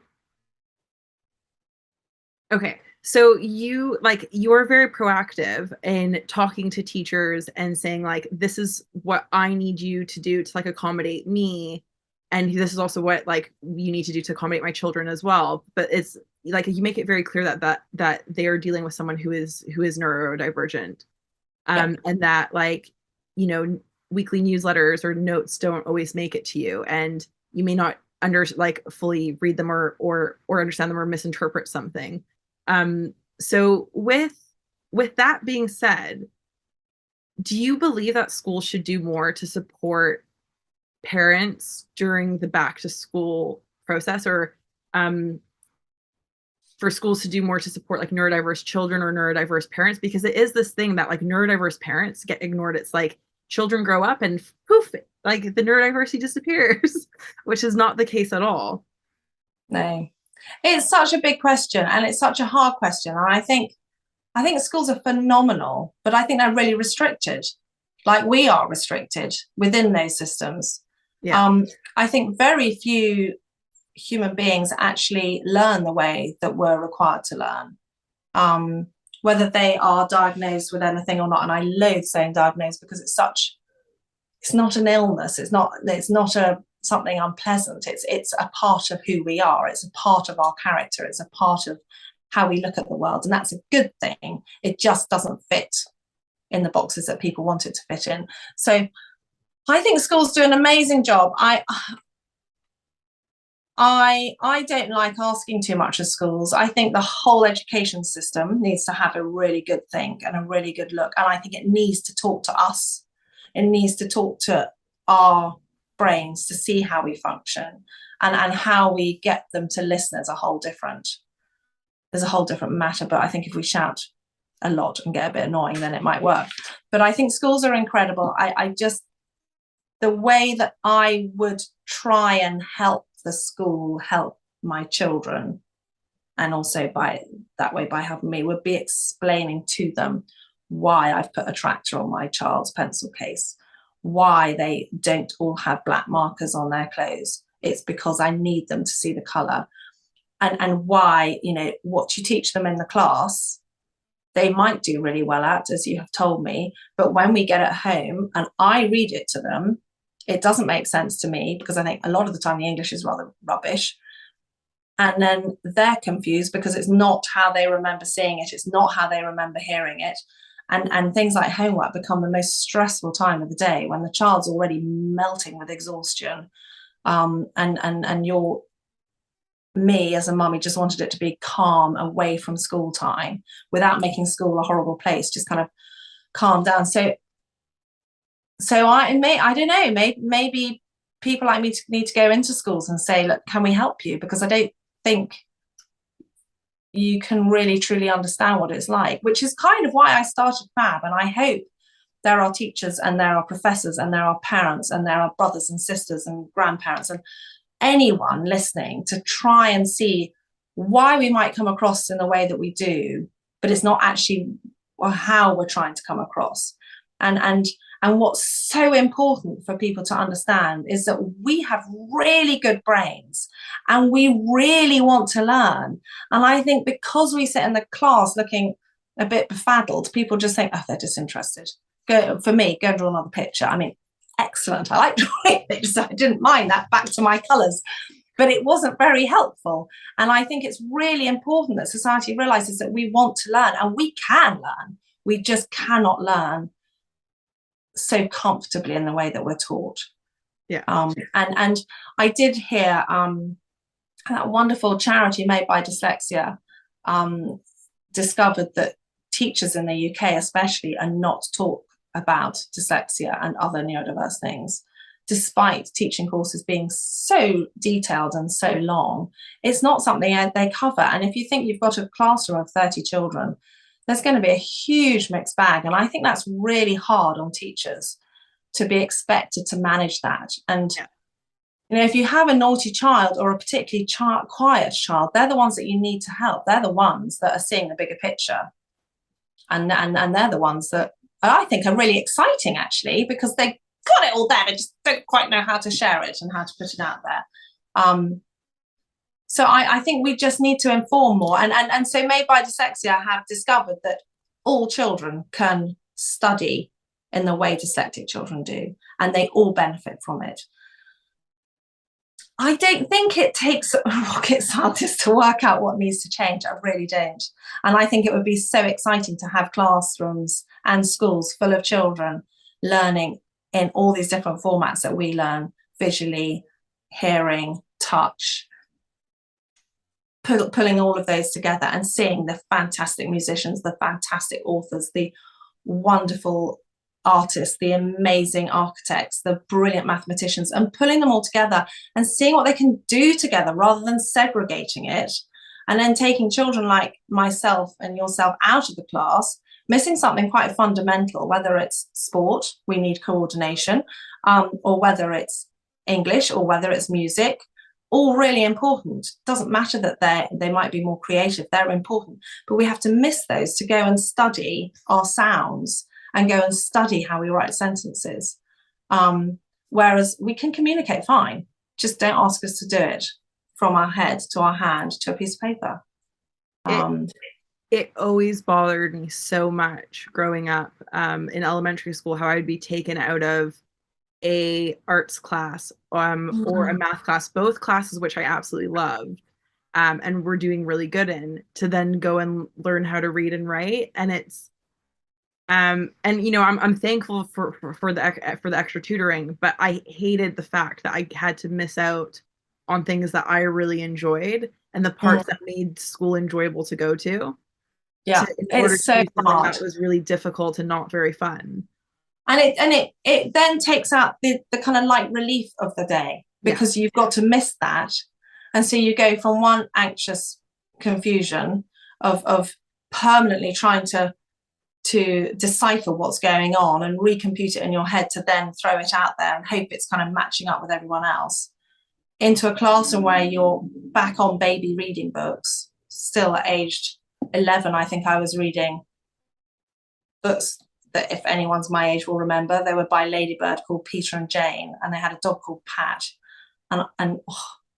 okay. So you're very proactive in talking to teachers and saying like, this is what I need you to do to like accommodate me. And this is also what like you need to do to accommodate my children as well. But it's like you make it very clear that they are dealing with someone who is neurodivergent. Yeah. And that like, weekly newsletters or notes don't always make it to you. And you may not fully read them or understand them or misinterpret something. So with that being said, do you believe that schools should do more to support parents during the back to school process, or for schools to do more to support like neurodiverse children or neurodiverse parents? Because it is this thing that like neurodiverse parents get ignored. It's like children grow up and poof, like the neurodiversity disappears, which is not the case at all. No. It's such a big question and it's such a hard question. And I think schools are phenomenal, but I think they're really restricted. Like we are restricted within those systems. Yeah. I think very few human beings actually learn the way that we're required to learn, whether they are diagnosed with anything or not. And I loathe saying diagnosed because it's not an illness. It's not something unpleasant. It's a part of who we are. It's a part of our character. It's a part of how we look at the world. And that's a good thing. It just doesn't fit in the boxes that people want it to fit in. So I think schools do an amazing job. I don't like asking too much of schools. I think the whole education system needs to have a really good think and a really good look. And I think it needs to talk to us. It needs to talk to our brains to see how we function and how we get them to listen is a whole different matter. But I think if we shout a lot and get a bit annoying, then it might work. But I think schools are incredible. The way that I would try and help the school help my children, and also by helping me, would be explaining to them why I've put a tractor on my child's pencil case, why they don't all have black markers on their clothes. It's because I need them to see the colour, and why, what you teach them in the class, they might do really well at, as you have told me, but when we get at home and I read it to them, it doesn't make sense to me, because I think a lot of the time the English is rather rubbish. And then they're confused because it's not how they remember seeing it. It's not how they remember hearing it. And things like homework become the most stressful time of the day when the child's already melting with exhaustion. And me as a mummy just wanted it to be calm away from school time without making school a horrible place, just kind of calm down. So I don't know, maybe people like me need to go into schools and say, look, can we help you? Because I don't think you can really truly understand what it's like, which is kind of why I started FAB. And I hope there are teachers and there are professors and there are parents and there are brothers and sisters and grandparents and anyone listening to try and see why we might come across in the way that we do, but it's not actually how we're trying to come across. And what's so important for people to understand is that we have really good brains and we really want to learn. And I think because we sit in the class looking a bit befuddled, people just think, oh, they're disinterested. Go, for me, go and draw another picture. I mean, excellent. I like drawing pictures. I didn't mind that, back to my colours. But it wasn't very helpful. And I think it's really important that society realizes that we want to learn and we can learn. We just cannot learn so comfortably in the way that we're taught. Yeah. And I did hear that wonderful charity Made by Dyslexia discovered that teachers in the UK especially are not taught about dyslexia and other neurodiverse things, despite teaching courses being so detailed and so long. It's not something they cover. And if you think you've got a classroom of 30 children, there's going to be a huge mixed bag. And I think that's really hard on teachers to be expected to manage that. And you know, if you have a naughty child or a particularly quiet child, they're the ones that you need to help. They're the ones that are seeing the bigger picture. And they're the ones that I think are really exciting, actually, because they got it all there. They just don't quite know how to share it and how to put it out there. So I think we just need to inform more. And so Made by Dyslexia have discovered that all children can study in the way dyslexic children do, and they all benefit from it. I don't think it takes a rocket scientist to work out what needs to change. I really don't. And I think it would be so exciting to have classrooms and schools full of children learning in all these different formats that we learn: visually, hearing, touch, pulling all of those together and seeing the fantastic musicians, the fantastic authors, the wonderful artists, the amazing architects, the brilliant mathematicians, and pulling them all together and seeing what they can do together rather than segregating it, and then taking children like myself and yourself out of the class, missing something quite fundamental, whether it's sport, we need coordination, or whether it's English, or whether it's music. All really important. Doesn't matter that they might be more creative, they're important, but we have to miss those to go and study our sounds and go and study how we write sentences. Whereas we can communicate fine, just don't ask us to do it from our head to our hand to a piece of paper. It always bothered me so much growing up in elementary school, how I'd be taken out of a arts class or a math class, both classes which I absolutely loved and were doing really good in, to then go and learn how to read and write. And it's and you know, I'm thankful for the extra tutoring, but I hated the fact that I had to miss out on things that I really enjoyed and the parts that made school enjoyable to go to. Yeah, In order it's so to do something hard. that was really difficult and not very fun. And it then takes out the kind of light relief of the day, because you've got to miss that. And so you go from one anxious confusion of permanently trying to decipher what's going on and recompute it in your head, to then throw it out there and hope it's kind of matching up with everyone else, into a classroom where you're back on baby reading books. Still at aged 11, I think I was reading books that, if anyone's my age will remember, they were by Ladybird, called Peter and Jane, and they had a dog called Pat. And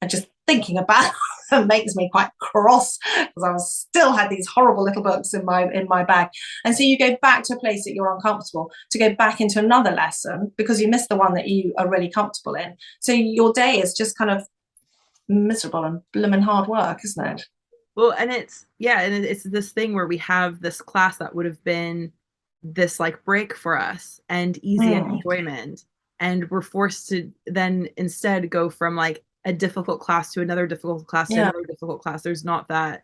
just thinking about it makes me quite cross, because I still had these horrible little books in my bag. And so you go back to a place that you're uncomfortable, to go back into another lesson because you missed the one that you are really comfortable in. So your day is just kind of miserable and blooming hard work, isn't it? Well, and it's this thing where we have this class that would have been this like break for us and easy enjoyment, and we're forced to then instead go from like a difficult class to another difficult class to another difficult class. There's not that.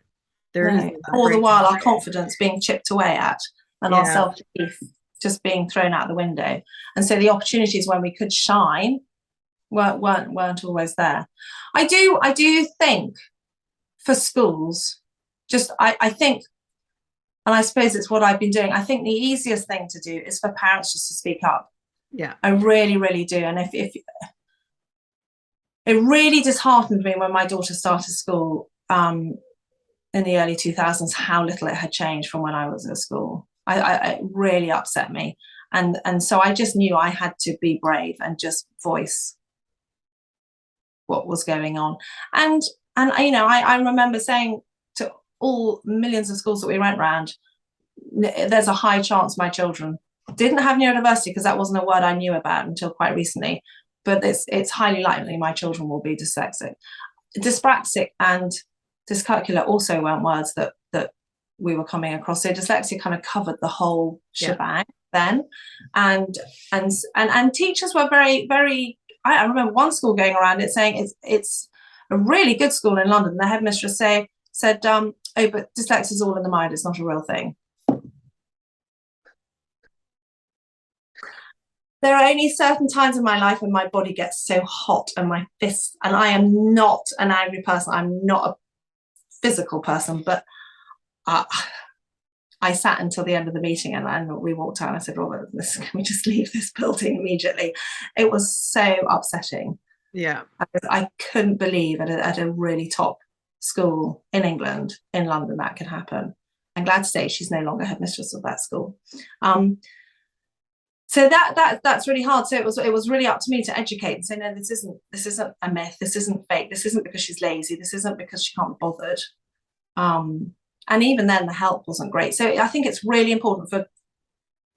All the while our confidence being chipped away at, and our self-belief just being thrown out the window. And so the opportunities when we could shine weren't always there. I do think for schools, I think, and I suppose it's what I've been doing, I think the easiest thing to do is for parents just to speak up. Yeah. I really, really do. And if it really disheartened me when my daughter started school in the early 2000s, how little it had changed from when I was at school. It really upset me. And so I just knew I had to be brave and just voice what was going on. And I remember saying to all millions of schools that we went around, there's a high chance my children didn't have neurodiversity, because that wasn't a word I knew about until quite recently, but it's highly likely my children will be dyslexic. Dyspraxic and dyscalculia also weren't words that we were coming across. So dyslexia kind of covered the whole shebang then. And teachers were very, very, I remember one school going around it saying it's a really good school in London. The headmistress said, oh, but dyslexia is all in the mind, it's not a real thing. There are only certain times in my life when my body gets so hot and my fists, and I am not an angry person, I'm not a physical person, but I sat until the end of the meeting, and we walked out and I said, Robert, can we just leave this building immediately? It was so upsetting. Yeah. I couldn't believe at a really top school in England, in London, that could happen. I'm glad to say she's no longer headmistress of that school. So that's really hard. So it was really up to me to educate and say, no, this isn't a myth, this isn't fake, this isn't because she's lazy, this isn't because she can't be bothered. And even then the help wasn't great. So I think it's really important for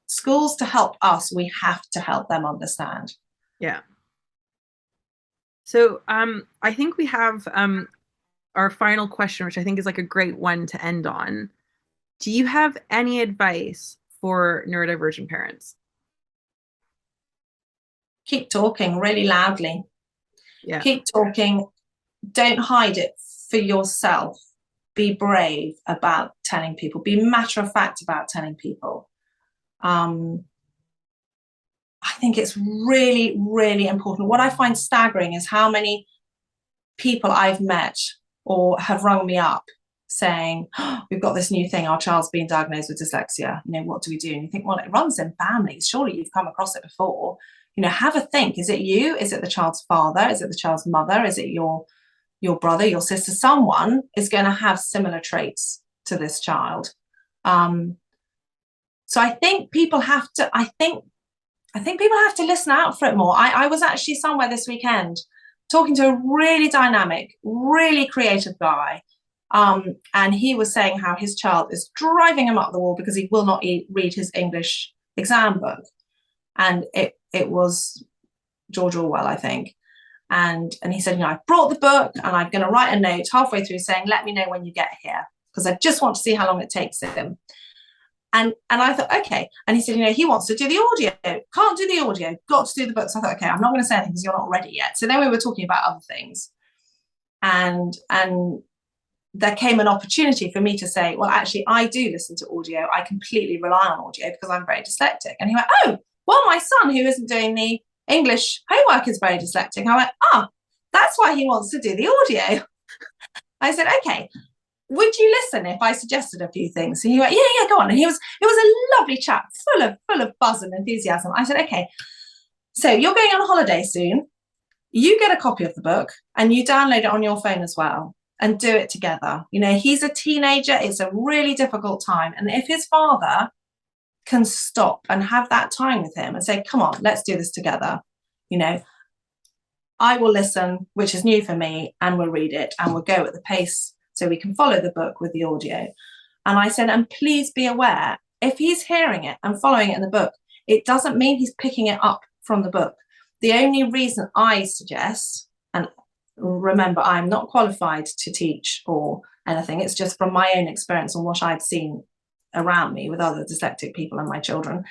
schools to help us. We have to help them understand. Yeah. So I think we have our final question, which I think is like a great one to end on. Do you have any advice for neurodivergent parents? Keep talking really loudly. Yeah. Keep talking. Don't hide it for yourself. Be brave about telling people. Be matter of fact about telling people. I think it's really, really important. What I find staggering is how many people I've met or have rung me up saying, oh, we've got this new thing, our child's been diagnosed with dyslexia. What do we do? And you think, well, it runs in families. Surely you've come across it before. Have a think. Is it you? Is it the child's father? Is it the child's mother? Is it your brother, your sister? Someone is going to have similar traits to this child. So I think people have to, I think people have to listen out for it more. I was actually somewhere this weekend talking to a really dynamic, really creative guy. And he was saying how his child is driving him up the wall because he will not read his English exam book. And it was George Orwell, I think. And he said, I brought the book and I'm going to write a note halfway through saying, let me know when you get here, because I just want to see how long it takes him. And I thought, okay. And he said, he wants to do the audio. Can't do the audio. Got to do the book. So I thought, okay, I'm not going to say anything because you're not ready yet. So then we were talking about other things. And there came an opportunity for me to say, well, actually, I do listen to audio. I completely rely on audio because I'm very dyslexic. And he went, oh, well, my son, who isn't doing the English homework, is very dyslexic. I went, that's why he wants to do the audio. I said, okay, would you listen if I suggested a few things? And he went, yeah, go on. And it was a lovely chat, full of buzz and enthusiasm. I said, okay, so you're going on holiday soon. You get a copy of the book and you download it on your phone as well and do it together. He's a teenager. It's a really difficult time. And if his father can stop and have that time with him and say, come on, let's do this together, I will listen, which is new for me, and we'll read it and we'll go at the pace so we can follow the book with the audio. And I said, and please be aware, if he's hearing it and following it in the book, it doesn't mean he's picking it up from the book. The only reason I suggest, and remember, I'm not qualified to teach or anything, it's just from my own experience and what I've seen around me with other dyslexic people and my children,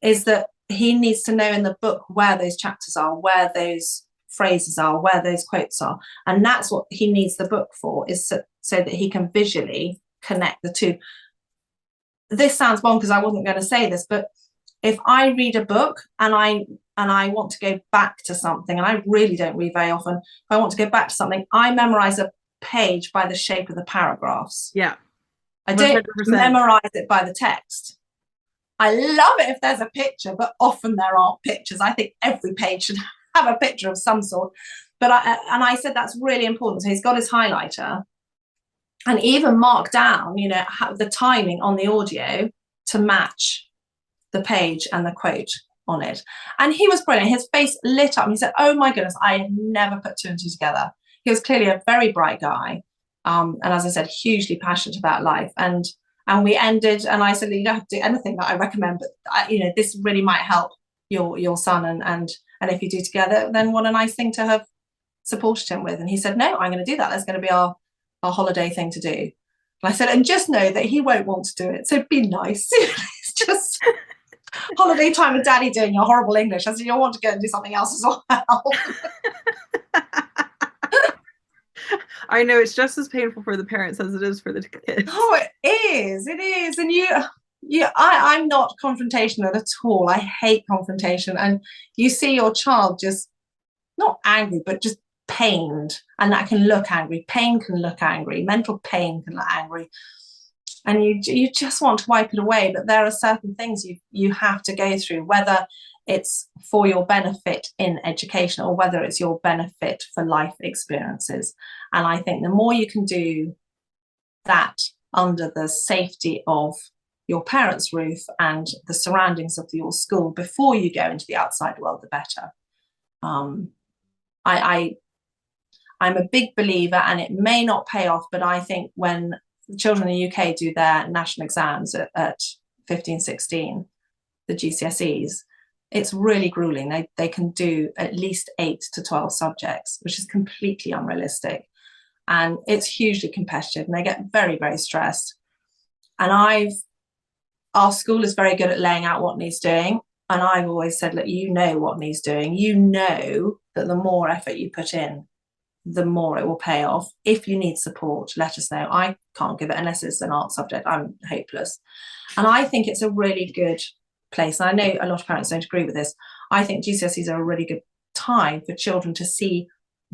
is that he needs to know in the book where those chapters are, where those phrases are, where those quotes are. And that's what he needs the book for, is so that he can visually connect the two. This sounds bonkers, I wasn't going to say this, but if I read a book and I want to go back to something, and I really don't read very often, if I want to go back to something, I memorize a page by the shape of the paragraphs. Yeah. I don't 100%. Memorize it by the text. I love it if there's a picture, but often there aren't pictures. I think every page should have a picture of some sort. I said that's really important. So he's got his highlighter and even marked down, the timing on the audio to match the page and the quote on it. And he was brilliant. His face lit up. He said, "Oh my goodness, I had never put two and two together." He was clearly a very bright guy. And as I said, hugely passionate about life. And we ended, and I said, "You don't have to do anything that I recommend, but this really might help your son. And if you do together, then what a nice thing to have supported him with." And he said, "No, I'm going to do that. That's going to be our holiday thing to do." And I said, "And just know that he won't want to do it. So be nice." It's just holiday time with daddy doing your horrible English. I said, "You'll want to go and do something else as well." I know it's just as painful for the parents as it is for the kids. Oh, it is. It is. And I'm not confrontational at all. I hate confrontation. And you see your child just not angry, but just pained. And that can look angry. Pain can look angry. Mental pain can look angry. And you just want to wipe it away. But there are certain things you have to go through, whether it's for your benefit in education or whether it's your benefit for life experiences. And I think the more you can do that under the safety of your parents' roof and the surroundings of your school before you go into the outside world, the better. I'm a big believer, and it may not pay off, but I think when children in the UK do their national exams at 15, 16, the GCSEs, it's really grueling. They can do at least 8 to 12 subjects, which is completely unrealistic. And it's hugely competitive and they get very, very stressed. And our school is very good at laying out what needs doing. And I've always said, look, you know what needs doing. You know that the more effort you put in, the more it will pay off. If you need support, let us know. I can't give it unless it's an art subject. I'm hopeless. And I think it's a really good place. And I know a lot of parents don't agree with this. I think GCSEs are a really good time for children to see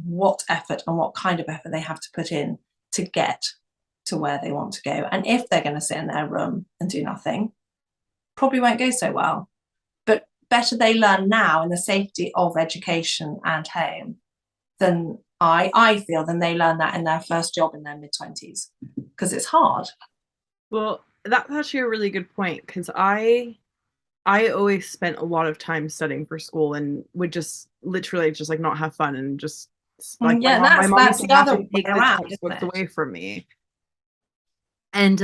what effort and what kind of effort they have to put in to get to where they want to go. And if they're going to sit in their room and do nothing, probably won't go so well. But better they learn now in the safety of education and home than I feel than they learn that in their first job in their mid-20s, because it's hard. Well, that's actually a really good point, because I always spent a lot of time studying for school and would just literally just like not have fun and just like Yeah, my mom used that's to the have other to way take the around, isn't textbooks it? away from me. And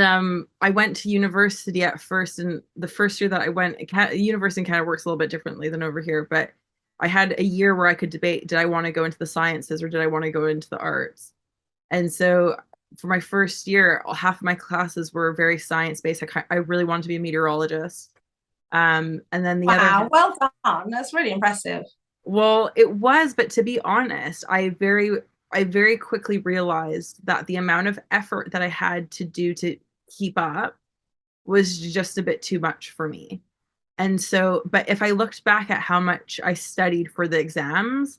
I went to university at first, and the first year that I went, university in Canada works a little bit differently than over here, but I had a year where I could debate, did I want to go into the sciences or did I want to go into the arts? And so for my first year, half of my classes were very science-based. I really wanted to be a meteorologist. And then the other Wow, well done. That's really impressive. well, it was, but to be honest, I very quickly realized that the amount of effort that I had to do to keep up was just a bit too much for me. And so, but if I looked back at how much I studied for the exams,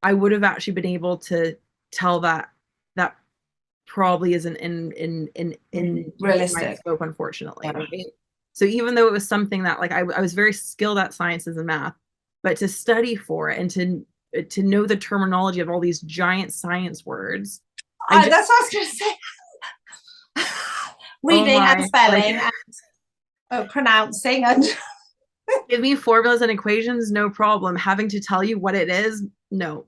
I would have actually been able to tell that that probably isn't in my Realistic. scope, unfortunately, Yeah. right? So even though it was something that like I was very skilled at sciences and math, but to study for it and to know the terminology of all these giant science words, I just That's what I was going to say. oh Reading and my, like spelling and pronouncing and give me formulas and equations, no problem. Having to tell you what it is, no.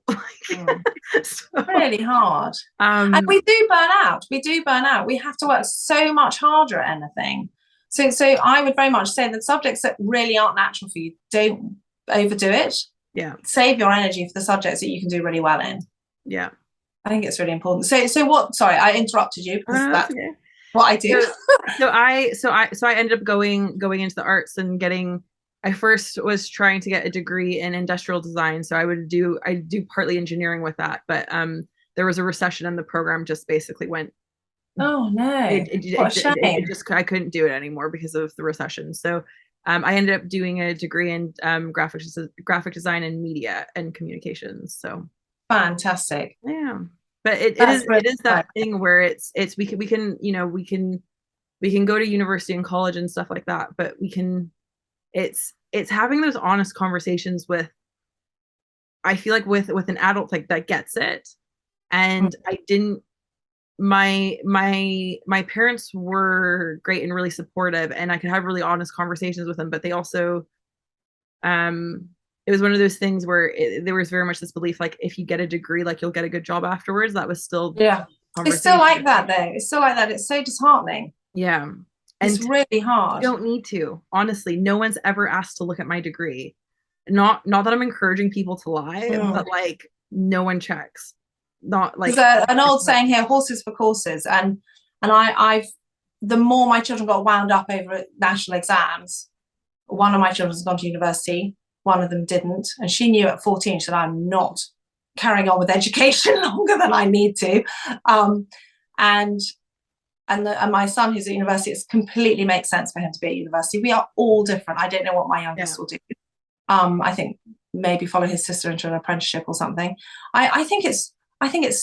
So, really hard. And um, we do burn out. We do burn out. We have to work so much harder at anything. So I would very much say that subjects that really aren't natural for you, don't overdo it. yeah, Save your energy for the subjects that you can do really well in. yeah. I think it's really important. So what? Sorry, I interrupted you Oh, because no, that's that's okay. what I do. So I ended up going into the arts and getting. I first was trying to get a degree in industrial design, so I do partly engineering with that, but there was a recession and the program just basically went. Oh no, what a It shame. just I couldn't do it anymore because of the recession. So I ended up doing a degree in graphic design and media and communications. So Fantastic. yeah, but That's really it is that exciting. thing where it's we can we can go to university and college and stuff like that, but we can it's having those honest conversations with I feel like with an adult like that gets it. And I didn't my parents were great and really supportive, and I could have really honest conversations with them, but they also it was one of those things where there was very much this belief like if you get a degree like you'll get a good job afterwards. That was still Yeah. It's still like that though. It's still like that. It's so disheartening. Yeah. It's And really hard. you don't need to. Honestly, no one's ever asked to look at my degree. Not that I'm encouraging people to lie, but like no one checks. Not like there's an old saying here, horses for courses, and I've the more my children got wound up over national exams, one of my children's gone to university, one of them didn't, and she knew at 14, she said, I'm not carrying on with education longer than I need to. And my son who's at university, it completely makes sense for him to be at university. We are all different. I don't know what my youngest will do. I think maybe follow his sister into an apprenticeship or something. I think it's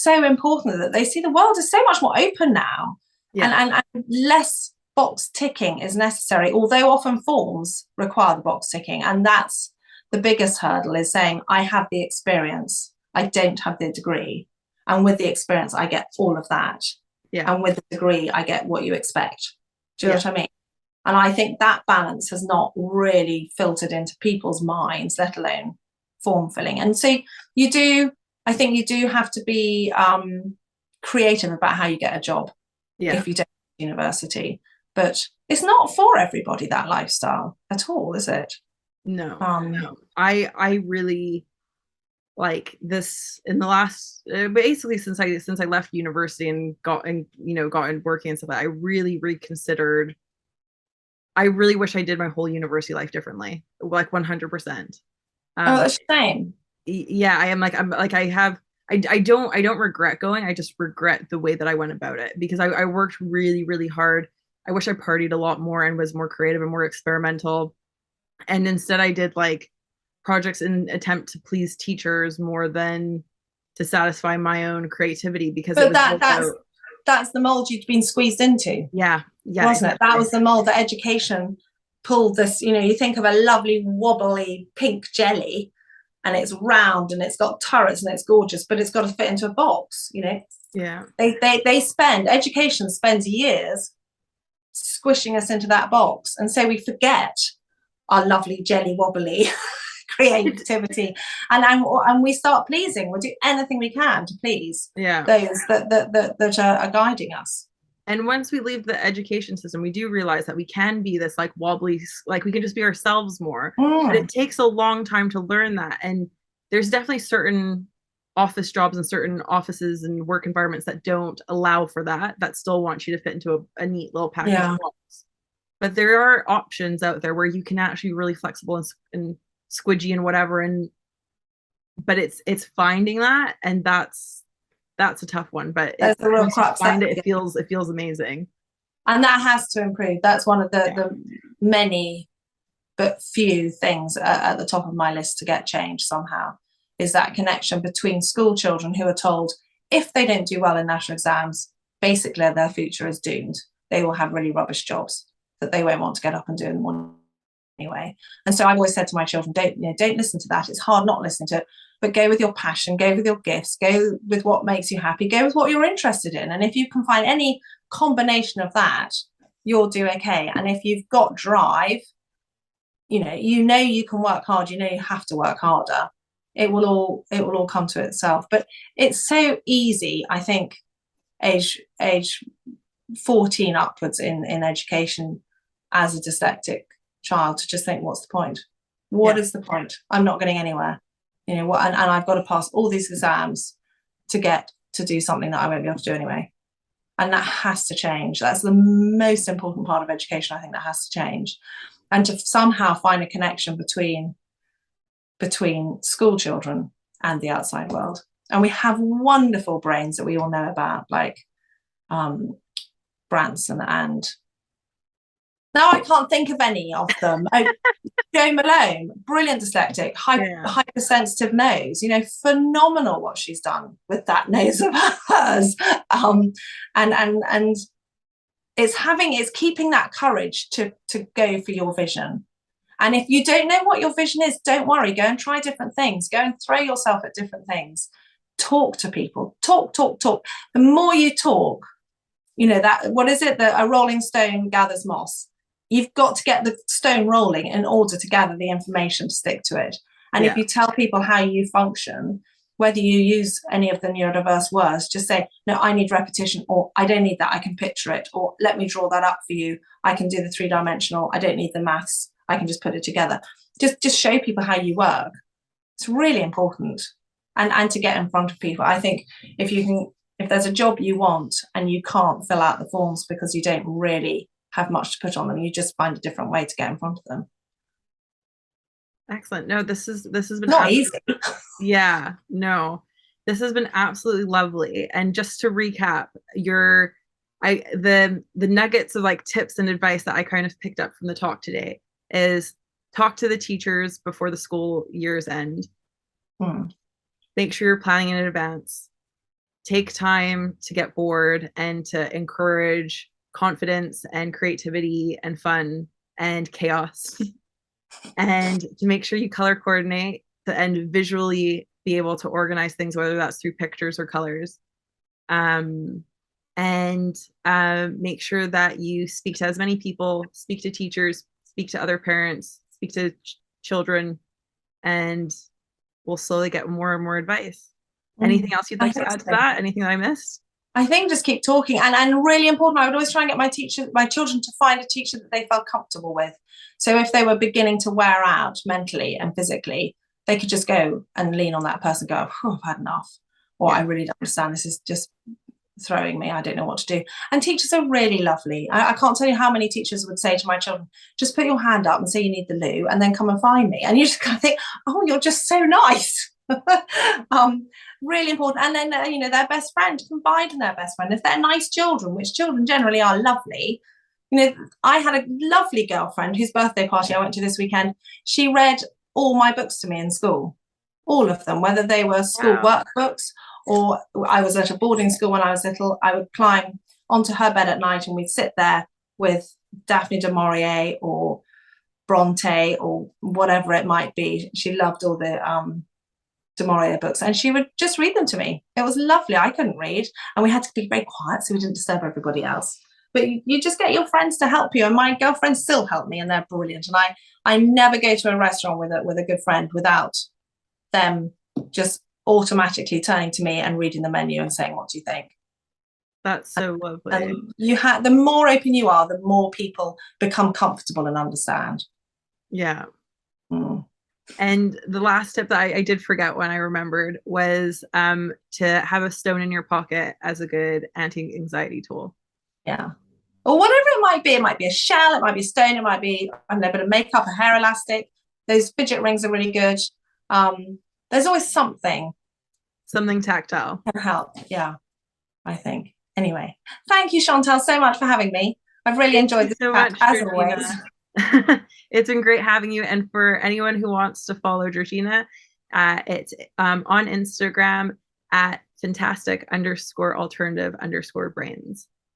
so important that they see the world is so much more open now, and less box ticking is necessary, although often forms require the box ticking. And that's the biggest hurdle, is saying, I have the experience, I don't have the degree. And with the experience, I get all of that. Yeah. And with the degree, I get what you expect. Do you know what I mean? And I think that balance has not really filtered into people's minds, let alone form filling. And so I think you do have to be creative about how you get a job if you don't go to university. But it's not for everybody, that lifestyle at all, is it? No. No. I really like this in the last basically since I left university and got in working and stuff. I really reconsidered. I really wish I did my whole university life differently, like 100%. Oh, that's a shame. Yeah, I don't regret going. I just regret the way that I went about it, because I worked really, really hard. I wish I partied a lot more and was more creative and more experimental. And instead I did like projects in attempt to please teachers more than to satisfy my own creativity, because but that's the mold you'd been squeezed into. Yeah, wasn't it? That was the mold that education pulled this. You think of a lovely wobbly pink jelly, and it's round and it's got turrets and it's gorgeous, but it's got to fit into a box. Yeah. Education spends years squishing us into that box, and so we forget our lovely jelly wobbly creativity, and we start pleasing. We'll do anything we can to please those that are guiding us. And once we leave the education system, we do realize that we can be this like wobbly, like we can just be ourselves more. But it takes a long time to learn that. And there's definitely certain office jobs and certain offices and work environments that don't allow for that still want you to fit into a neat little package of box. But there are options out there where you can actually be really flexible and squidgy and whatever. But it's finding that, and that's a tough one, but that's the real crux. It feels amazing, and that has to improve. That's one of the many but few things at the top of my list to get changed somehow, is that connection between school children who are told if they don't do well in national exams, basically their future is doomed. They will have really rubbish jobs that they won't want to get up and do in the morning anyway. And so I've always said to my children, don't listen to that. It's hard not listening to it, but go with your passion, go with your gifts, go with what makes you happy, go with what you're interested in. And if you can find any combination of that, you'll do okay. And if you've got drive, you can work hard, you have to work harder. It will all come to itself. But it's so easy, I think, age 14 upwards in education as a dyslexic child, to just think, what's the point? What is the point? I'm not getting anywhere. And I've got to pass all these exams to get to do something that I won't be able to do anyway. And that has to change. That's the most important part of education, I think, that has to change. And to somehow find a connection between school children and the outside world. And we have wonderful brains that we all know about, like Branson, and now I can't think of any of them. Jo Malone, brilliant dyslexic, hypersensitive nose, phenomenal what she's done with that nose of hers. And it's keeping that courage to go for your vision And if you don't know what your vision is, don't worry. Go and try different things. Go and throw yourself at different things. Talk to people. Talk, talk, talk. The more you talk, you know, that, what is it? That a rolling stone gathers moss. You've got to get the stone rolling in order to gather the information to stick to it. And if Yeah. you tell people how you function, whether you use any of the neurodiverse words, just say, no, I need repetition, or I don't need that, I can picture it, or let me draw that up for you. I can do the 3-dimensional, I don't need the maths, I can just put it together. Just show people how you work. It's really important. And to get in front of people. I think if there's a job you want and you can't fill out the forms because you don't really have much to put on them, you just find a different way to get in front of them. Excellent. No, this has been Not easy. Yeah, no, this has been absolutely lovely. And just to recap, the nuggets of like tips and advice that I kind of picked up from the talk today is talk to the teachers before the school year's end. Make sure you're planning in advance. Take time to get bored and to encourage confidence and creativity and fun and chaos. And to make sure you color coordinate and visually be able to organize things, whether that's through pictures or colors. And make sure that you speak to as many people, speak to teachers, speak to other parents, speak to children, and we'll slowly get more and more advice. Anything else you'd like to add to that? Anything that I missed? I think just keep talking, and really important, I would always try and get my children to find a teacher that they felt comfortable with. So if they were beginning to wear out mentally and physically, they could just go and lean on that person, go, oh, I've had enough, or I really don't understand, this is just throwing me, I don't know what to do. And teachers are really lovely. I can't tell you how many teachers would say to my children, just put your hand up and say you need the loo and then come and find me. And you just kind of think, oh, you're just so nice. Really important. And then you know, their best friend, confide in their best friend if they're nice children, which children generally are lovely. You know, I had a lovely girlfriend whose birthday party I went to this weekend. She read all my books to me in school, all of them, whether they were school workbooks or I was at a boarding school when I was little. I would climb onto her bed at night and we'd sit there with Daphne du Maurier or Bronte or whatever it might be. She loved all the du Maurier books, and she would just read them to me. It was lovely. I couldn't read, and we had to be very quiet so we didn't disturb everybody else. But you just get your friends to help you, and my girlfriends still help me, and they're brilliant. And I never go to a restaurant with a good friend without them just automatically turning to me and reading the menu and saying, "What do you think?" That's so lovely. And the more open you are, the more people become comfortable and understand. Yeah. And the last tip that I did forget when I remembered was to have a stone in your pocket as a good anti-anxiety tool. Yeah. Or whatever it might be. It might be a shell, it might be a stone, it might be, I don't know, a bit of makeup, a hair elastic. Those fidget rings are really good. There's always something. Something tactile. Can help. Yeah, I think. Anyway, thank you, Chantal, so much for having me. I've really enjoyed this chat, as always. It's been great having you. And for anyone who wants to follow Georgina, it's on Instagram at fantastic_alternative_brains.